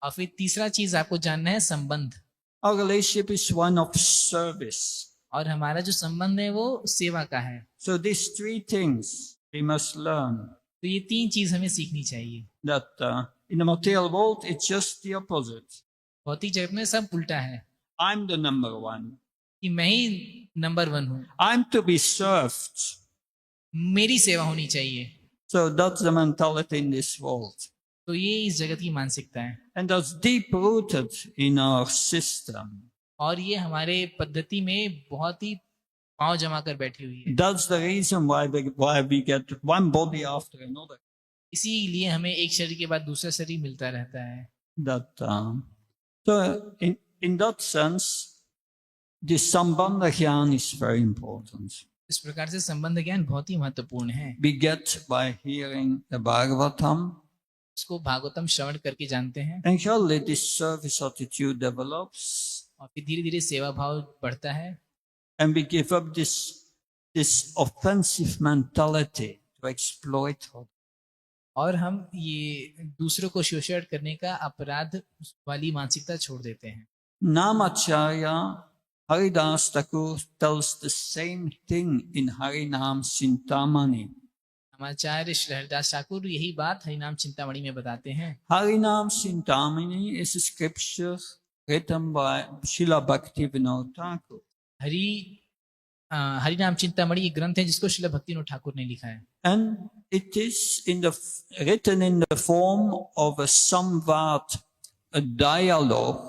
और फिर तीसरा चीज आपको जानना है संबंध।
Our relationship is one of service.
और हमारा जो संबंध है वो सेवा का है।
So these three things we must learn.
तो ये तीन चीज हमें सीखनी चाहिए।
That in the material world, it's just the opposite.
भौतिक जगत में सब उल्टा है
I'm the number one.
कि मैं ही नंबर 1 हूँ,
I'm to be served.
मेरी सेवा होनी चाहिए।
So that's the mentality in this world.
तो ये इस जगत की मानसिकता है,
And that's deep rooted in our system.
और ये हमारे पद्धति में बहुत ही पांव जमा कर बैठी हुई है।
That's the reason why we get one body after another.
इसीलिए हमें एक शरीर के बाद दूसरा शरीर मिलता रहता है।
That so in that sense, this Sambandha Gyan is very important.
इस प्रकार से संबंध ज्ञान बहुत ही महत्वपूर्ण है।
We get by hearing the Bhagavatam,
इसको भागवतम श्रवण करके जानते हैं,
and surely this service attitude develops,
और फिर धीरे धीरे सेवा भाव बढ़ता है,
and we give up this offensive mentality to exploit others.
और हम ये दूसरों को शोषण करने का अपराध वाली मानसिकता छोड़ देते हैं।
Namacharya Haridas Thakur tells the same thing in Harinam Chintamani.
आचार्य श्री हरिदास ठाकुर यही बात हरिनाम चिंतामणि में बताते हैं।
Harinam Chintamani is a scripture written by Srila Bhaktivinoda Thakur.
हरिनाम चिंतामणि ये ग्रंथ है जिसको श्रील भक्तिविनोद ठाकुर ने लिखा है,
And it is written in the form of a samvad, a dialogue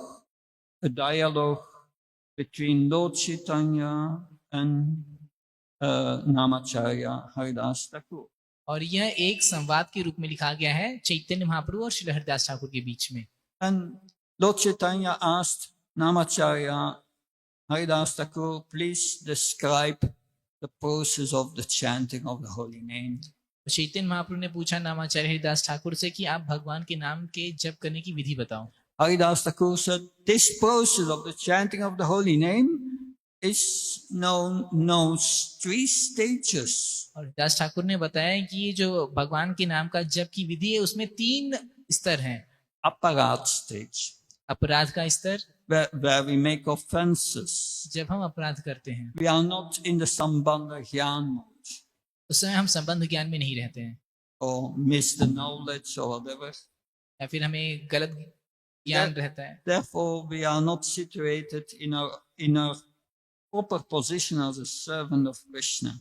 between Lord Chaitanya and Namacharya Haridas Thakur.
और यह एक संवाद के रूप में लिखा गया है चैतन्य महाप्रभु और श्री हरिदास ठाकुर के बीच में।
And Lord Chaitanya asked Namacharya Haridas Thakur, please describe the process of the chanting of the holy name.
तो चैतन्य महाप्रभु ने पूछा नामाचार्य हरिदास ठाकुर से कि आप भगवान के नाम के जप करने की विधि बताओ।
Haridas Thakur said, this process of the chanting of the holy name is known 3 stages.
और हरिदास ठाकुर ने बताया कि ये जो भगवान के नाम का जप की विधि है उसमें 3 स्तर हैं।
Aparat stage,
अपराध का स्तर,
where we make offenses.
जब हम अपराध करते हैं
We are not in the Sambandha Gyan mode,
उस समय हम संबंध ज्ञान में नहीं रहते हैं,
or miss the knowledge or whatever.
या फिर हमें गलत ज्ञान रहता है।
Therefore, we are not situated in our proper position as a servant of Krishna.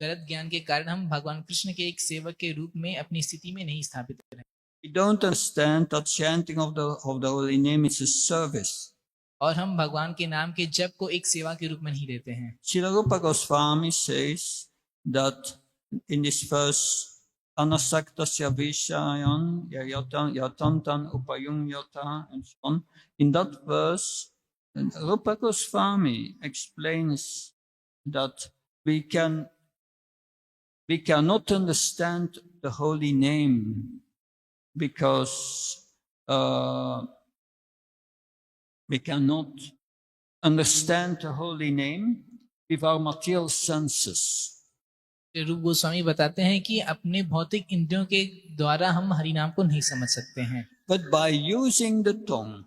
गलत ज्ञान के कारण हम भगवान कृष्ण के एक सेवक के रूप में अपनी स्थिति में नहीं स्थापित हैं।
We don't understand that chanting of the holy name is a service.
और हम भगवान के नाम के जप को एक सेवा के रूप में नहीं लेते हैं।
Srila Rupa Goswami says that in this verse, Anasaktasya Vishayan Yatantan Upayunyata, and so on. In that verse, Rupa Goswami explains that we cannot understand the holy name because we cannot understand the holy name with our material senses.
रूप गोस्वामी बताते हैं कि अपने भौतिक इंद्रियों के द्वारा हम हरिनाम को नहीं समझ सकते हैं,
But by using the tongue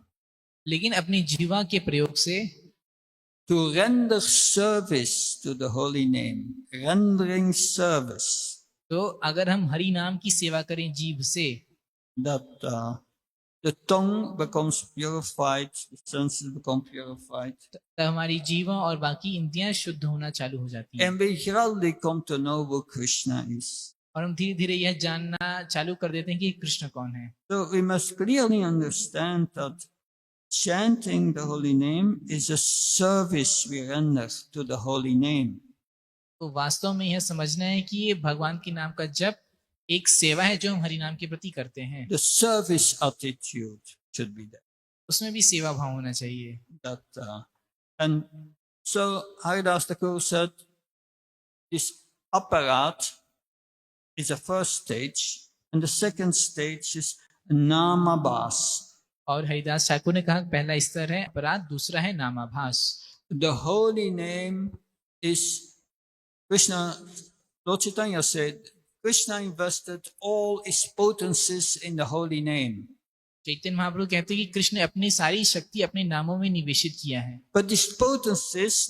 लेकिन अपनी जीवा के प्रयोग से
to render service to the holy name, rendering service,
तो अगर हम हरि नाम की सेवा करें जीभ से,
that the tongue becomes purified, the senses become purified,
तब हमारी जीवा और बाकी इंद्रियां शुद्ध होना चालू हो जाती हैं
and we gradually come to know who Krishna is.
और हम धीरे धीरे यह जानना चालू कर देते हैं कि कृष्ण कौन है।
So we must clearly understand that chanting the holy name is a service we render to the holy name.
तो वास्तव में यह समझना है कि ये भगवान के नाम का जप एक सेवा है जो हम हरि नाम के प्रति करते हैं,
The service attitude should be there.
उसमें भी सेवा भाव होना चाहिए।
And so Haridas Thakur said, this apparat is the first stage, and the second stage is namabhas.
और हरिदास ठाकुर ने कहा पहला स्तर है अपराध, दूसरा है नामाभास।
The holy name is Krishna. Lord Chaitanya said, Krishna invested all his potencies in the holy name.
Chaitanya Mahaprabhu कहते हैं कि कृष्ण ने अपनी सारी शक्ति अपने नामों में निवेशित किया है,
But these potencies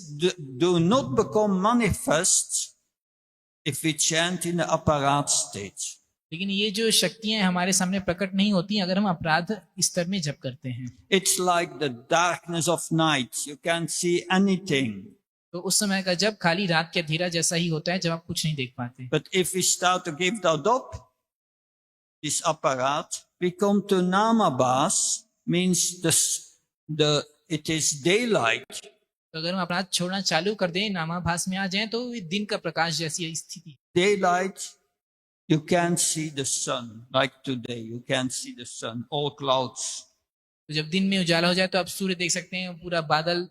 do not become manifest if we chant in the apparat stage.
लेकिन ये जो शक्तियां हमारे सामने प्रकट नहीं होती अगर हम अपराध स्तर में जप करते हैं।
It's like the darkness of night. You can't see anything.
तो उस समय का जब खाली रात के अंधेरा जैसा ही होता है जब आप कुछ नहीं देख पाते।
But if we start to give the dop, this apparat, we come to namabhas, means it is daylight.
तो अगर हम अपराध छोड़ना चालू कर दें, नामाभास में आ जाएं, तो ये दिन का प्रकाश जैसी स्थिति।
Daylight, you can't see the sun. Like today, you can't see the sun, all clouds.
तो जब दिन में उजाला हो जाए तो आप सूर्य देख सकते हैं, पूरा बादल,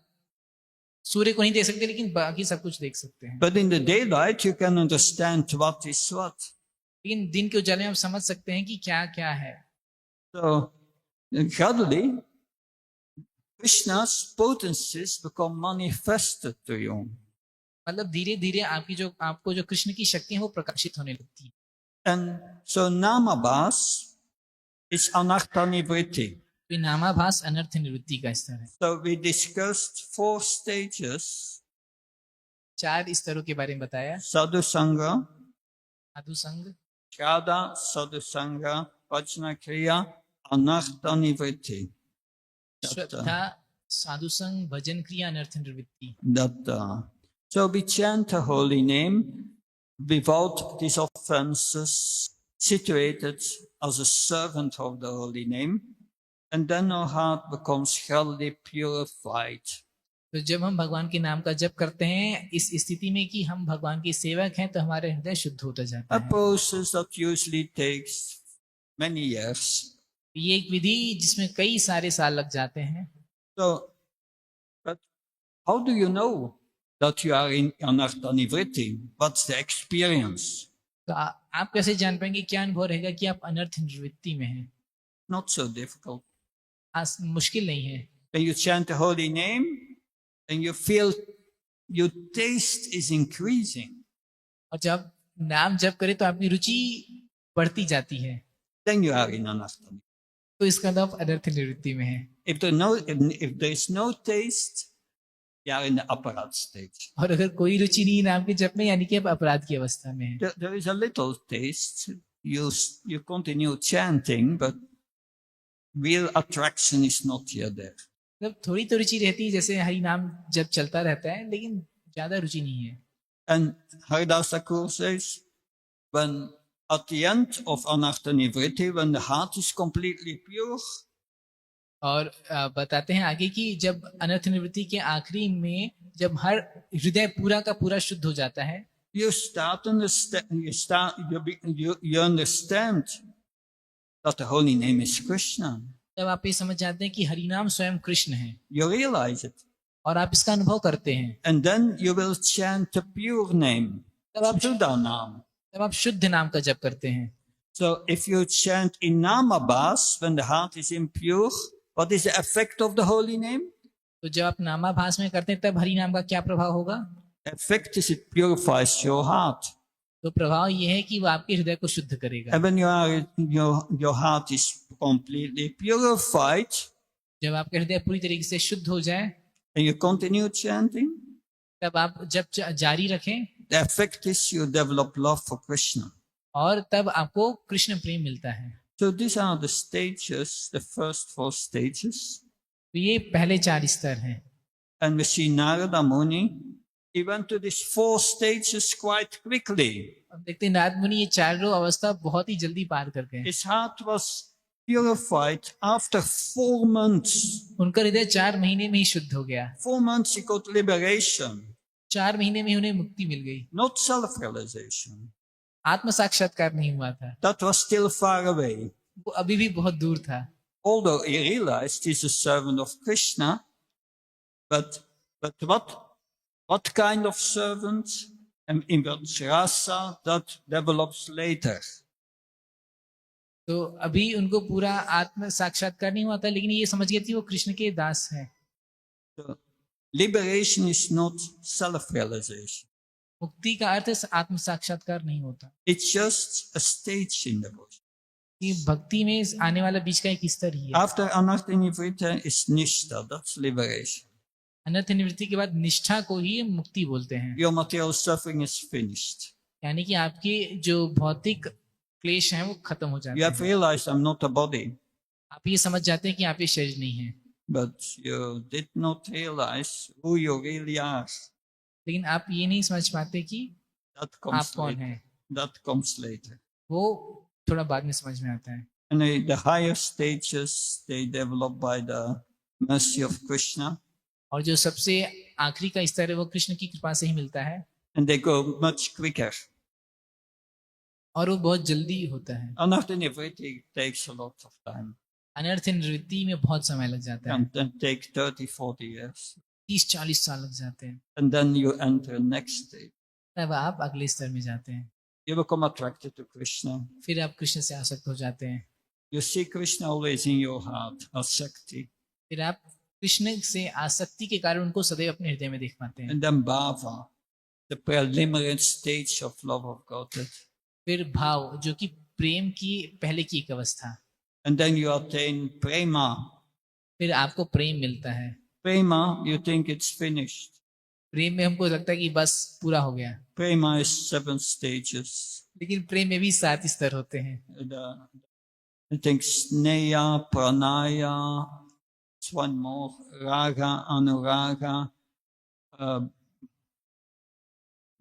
सूर्य को नहीं देख सकते लेकिन बाकी सब कुछ देख सकते हैं।
But in the daylight, you can understand what is what.
लेकिन दिन के उजाले में आप समझ सकते हैं कि क्या क्या है।
So, gradually, Krishna's potencies become manifested to you.
मतलब धीरे धीरे आपको जो कृष्ण की शक्ति है वो प्रकाशित होने लगती है।
And so namabhas is anartha-nivritti.
तो नामाभास अनर्थ निवृत्ति का स्तर है।
So we discussed 4 stages.
4 स्तरों के बारे में बताया।
Sadhusanga,
साधु संग,
Shraddha, Sadhusanga, Vajna Kriya, Anartha-nivritti.
श्रद्धा, साधु संग, भजन क्रिया, अनर्थ निवृत्ति।
So we chant a holy name without these offenses, situated as a servant of the holy name, and then our heart becomes wholly purified.
तो जब हम भगवान के नाम का जप करते हैं इस स्थिति में कि हम भगवान के सेवक हैं तो हमारे हृदय शुद्ध होता जाता
A
है।
process that usually takes many years.
ये एक विधि जिसमें कई सारे साल लग जाते हैं।
So, but how do you know that you are in anartha-nivritti? What's the experience?
तो आप कैसे जान पाएंगे, क्या अनुभव रहेगा कि आप अनर्थ निवृत्ति में हैं?
Not so difficult.
मुश्किल नहीं है।
When you chant the holy name, and you feel your taste is increasing,
और जब नाम जप करें तो आपकी रुचि बढ़ती जाती है,
then you are in anartha.
तो इसका मतलब अनर्थ निवृत्ति में है।
If there is no taste, you are in the apparat stage.
और अगर कोई रुचि नहीं नाम के जप में, यानी कि आप अपराध की अवस्था में हैं।
There is a little taste. You continue chanting, but real attraction is not yet there.
मतलब थोड़ी तो रुचि रहती है, जैसे हरि नाम जब चलता रहता है, लेकिन ज्यादा रुचि नहीं है।
And Haridas Thakur says, when at the end of anartha-nivritti, when the heart is completely pure,
और बताते हैं आगे कि जब अनर्थ निवृत्ति के आखिरी में जब हर हृदय पूरा का पूरा शुद्ध हो जाता है,
you understand that the holy name is Krishna.
तब आप ये समझ जाते हैं कि हरि नाम स्वयं कृष्ण है।
You realize it.
और आप इसका अनुभव करते हैं,
And then you will chant the pure name,
तब आप
Sudanam.
तब आप शुद्ध नाम का जप करते हैं.
So if you chant in Namabas when the heart is impure, what is the effect of the holy name?
तो जब आप नामाभास में करते हैं तब हरि नाम का क्या प्रभाव होगा?
The effect is it purifies your heart.
तो प्रभाव ये है कि वो आपके हृदय को शुद्ध करेगा.
And when your heart is completely purified,
जब आपका हृदय पूरी तरीके से शुद्ध हो जाए,
and you continue chanting,
तब आप जप जारी रखें,
the effect is you develop love for Krishna.
और तब आपको कृष्ण प्रेम मिलता है.
So these are the stages, the first 4 stages.
तो ये पहले 4 स्तर हैं.
And we see Narada Muni, he went to these 4 stages quite quickly.
अब देखते हैं नारद मुनि ये चारों अवस्था बहुत ही जल्दी पार कर गए.
His heart was purified after 4 months.
उनका हृदय 4 महीने में ही शुद्ध हो गया.
4 months he got liberation,
4 महीने में ही उन्हें मुक्ति मिल गई.
not self-realization.
आत्म साक्षात्कार नहीं हुआ था,
That was still far away.
वो अभी भी बहुत दूर था.
Although he realized he's a servant of Krishna, but what kind of servant? And in rasa that develops later.
तो अभी उनको पूरा आत्म साक्षात्कार नहीं हुआ था, लेकिन ये समझ गए थे वो कृष्ण के दास हैं.
So, liberation is not self-realization.
मुक्ति का अर्थ आत्म साक्षात्कार नहीं होता.
It's just a stage in devotion.
ये भक्ति में आने वाला बीच का एक स्तर ही है.
After anartha nivrita is nishta, that's liberation.
अनर्थ निवृत्ति के बाद निष्ठा को ही मुक्ति बोलते हैं.
Your material suffering is finished.
यानी कि आपके जो भौतिक क्लेश हैं वो खत्म हो जाते
You have
हैं.
realized I'm not a body,
आप ये समझ जाते हैं कि आप ये शरीर नहीं है,
but you did not realize who you really are.
लेकिन आप ये नहीं समझ पाते कि
That
आप
comes
कौन
later.
हैं.
That comes later.
वो थोड़ा बाद में समझ में आता है.
And the higher stages, they develop by the mercy of Krishna,
और जो सबसे आखिरी का स्तर है वो कृष्ण की कृपा से ही मिलता है,
and they go much quicker.
और वो बहुत जल्दी होता है.
Anartha nivriti takes a lot of time,
अनर्थ निवृत्ति में बहुत समय लग जाता है,
and then take 30-40 years.
30-40 साल लग जाते हैं.
And then you enter next stage.
तब आप अगले स्तर में जाते हैं.
You become attracted to Krishna.
फिर आप कृष्ण से आसक्त हो जाते हैं.
You see Krishna always in your heart as Shakti.
फिर आप कृष्ण से आसक्ति के कारण उनको सदैव अपने हृदय में देख पाते हैं.
And then Bhava, the preliminary stage of love of Godhead.
फिर भाव, जो कि प्रेम की पहले की एक अवस्था.
And then you attain Prema.
फिर आपको प्रेम मिलता है.
Prema, you think it's finished.
प्रेम में हमको लगता है कि बस पूरा हो गया,
Prema is 7 stages.
लेकिन प्रेम में भी 7 स्तर होते हैं.
I think Sneha, Pranaya, it's one more, Raga, Anuraga,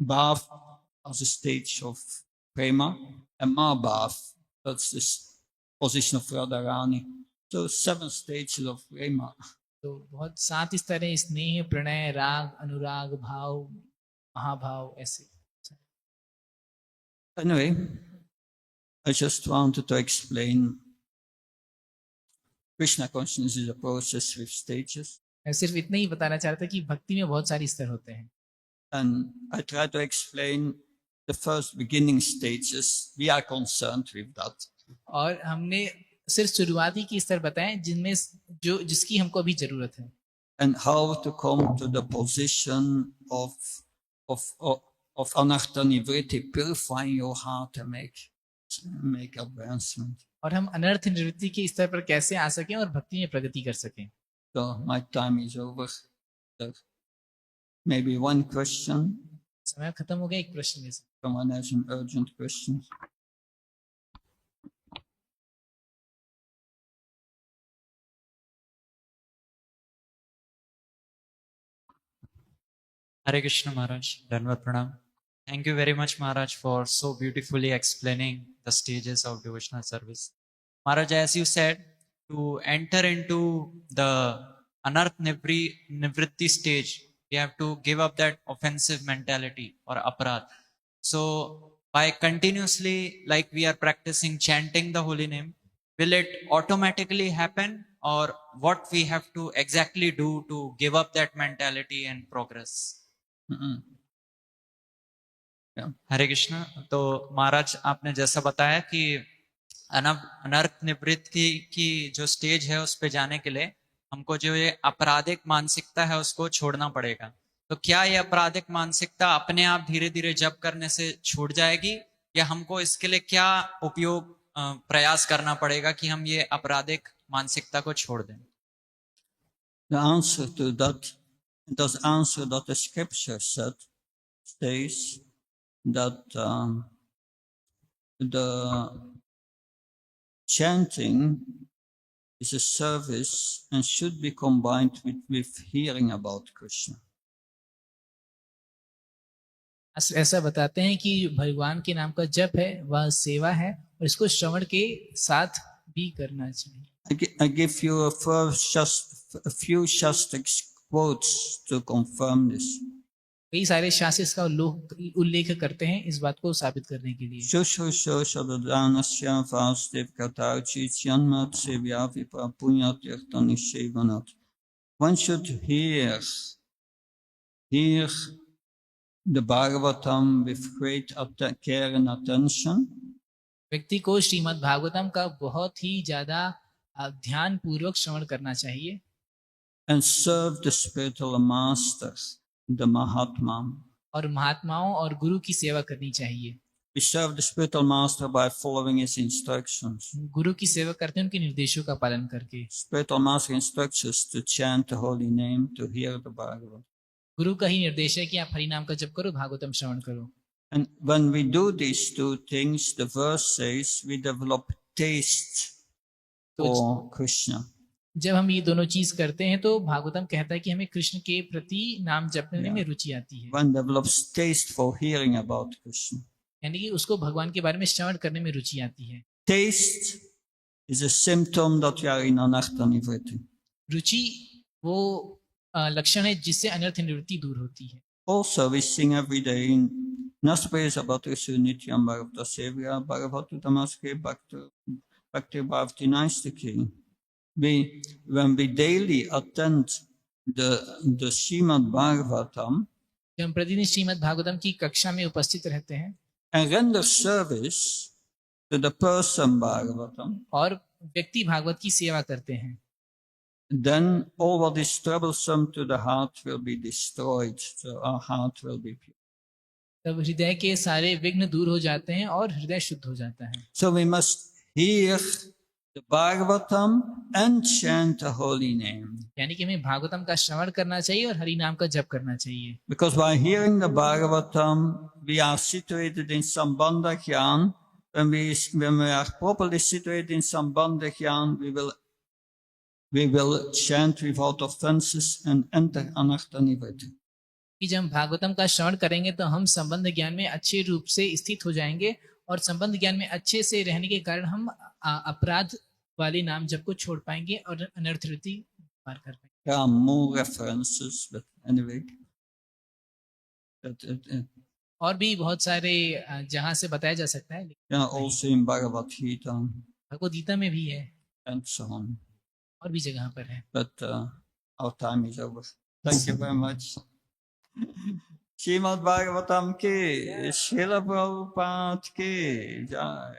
Bhav as a stage of Prema, and Mahabhav, that's the position of Radharani. So 7 stages of Prema.
तो बहुत 7 स्तर हैं: स्नेह, प्रणय, राग, अनुराग, भाव, महाभाव, ऐसे.
Anyway, I just wanted to explain Krishna consciousness is a process with stages.
मैं सिर्फ इतना ही बताना चाह रहा था कि भक्ति में बहुत सारे स्तर होते हैं.
And I try to explain the first beginning stages. We are concerned with that.
और हमने सिर्फ शुरुआती के स्तर बताए जिनमें जिसकी हमको अभी जरूरत है.
And how to come to the position of anartha nivriti, purifying your heart and make advancement.
और हम अनर्थ निवृत्ति के स्तर पर कैसे आ सकें और भक्ति में प्रगति कर सकें.
So my time is over. So maybe one question.
समय खत्म हो गया. एक प्रश्न में से
Someone has an urgent question.
Hare Krishna Maharaj, Dandavat Pranam. Thank you very much Maharaj for so beautifully explaining the stages of devotional service. Maharaj, as you said, to enter into the anarth nivritti stage, we have to give up that offensive mentality or aparadh. So by continuously, like we are practicing chanting the holy name, will it automatically happen, or what we have to exactly do to give up that mentality and progress.
Mm-mm. Yeah.
हरे कृष्ण। तो महाराज आपने जैसा बताया कि अनर्थ निवृत्ति की जो stage है उस पे जाने के लिए हमको जो ये आपराधिक मानसिकता है उसको छोड़ना पड़ेगा। तो क्या ये आपराधिक मानसिकता अपने आप धीरे धीरे जप करने से छूट जाएगी, या हमको इसके लिए क्या उपयोग प्रयास करना पड़ेगा कि हम ये आपराधिक मानसिकता को छोड़ दें?
The answer to that, the answer that the scripture says that the chanting is a service and should be combined with hearing about Krishna.
ऐसा बताते हैं कि भगवान के नाम का जप है वह सेवा है और इसको श्रवण के साथ भी करना चाहिए।
I give you a few Shastra quotes to confirm this.
कई सारे शास्त्र इसका उल्लेख करते हैं इस बात को साबित करने के लिए।
Shushusho Shadadanasya Vastev Katarchi Janmat Sevyavipa Punyatirtani Shevanat. One should hear the Bhagavatam with great care and attention.
व्यक्ति को श्रीमद् भागवतम का बहुत ही ज्यादा ध्यान पूर्वक श्रवण करना चाहिए
And serve the spiritual masters, the Mahatma.
और महात्माओं और गुरु की सेवा करनी चाहिए।
We serve the spiritual master by following his instructions.
गुरु की सेवा करते हैं उनके निर्देशों का पालन करके।
Spiritual master instructs us to chant the holy name, to hear the Bhagavad.
गुरु का ही निर्देश है कि आप हरि नाम का जप करो, भागवतम श्रवण करो।
And when we do these two things, the verse says we develop taste for Krishna.
जब हम ये दोनों चीज करते हैं तो भागवतम कहता है कि हमें कृष्ण के प्रति नाम जपने में रुचि आती है।
One develops taste for hearing about Krishna.
यानी कि उसको भगवान के बारे में श्रवण करने में रुचि आती है।
Taste is a symptom that we are in anartha nivritti.
रुचि वो लक्षण है जिससे अनर्थ निवृत्ति दूर होती है।
Also, we sing every day in Naspesa Bhattri Nityam Bhagavata Sevya Bhagavatu Tamaske Bhakti Bhavati Naistiki. When we daily attend the Srimad Bhagavatam
जब हम प्रतिदिन श्रीमद् भागवतम की कक्षा में उपस्थित रहते हैं
and render service to the person Bhagavatam,
और व्यक्ति भागवत की सेवा करते हैं,
then all what is troublesome to the heart will be destroyed, so our heart will be pure.
तब हृदय के सारे विघ्न दूर हो जाते हैं और हृदय शुद्ध हो जाता है।
So we must hear the Bhagavatam and chant the holy name.
यानी कि हमें भागवतम का श्रवण करना चाहिए और हरि नाम का जप करना चाहिए।
Because by hearing the Bhagavatam, we are situated in Sambandha Gyan. When we are properly situated in Sambandha Gyan, we will chant without offenses and enter anartha nivritti.
कि जब हम भागवतम का श्रवण करेंगे तो हम संबंध ज्ञान में अच्छे रूप से स्थित हो जाएंगे और संबंध ज्ञान में अच्छे से रहने के कारण हम अपराध वाले नाम जप को छोड़ पाएंगे और अनर्थ वृत्ति पार कर पाएंगे।
There are more references, but anyway.
और भी बहुत सारे जहाँ से बताया जा सकता है,
Yeah, also in Bhagavad Gita
Bhagavad Gita में भी है
and so on.
और भी जगह पर है।
But our time is over. Thank you very much. Srimad Bhagavatam ki, Srila Prabhupada ki, Jai.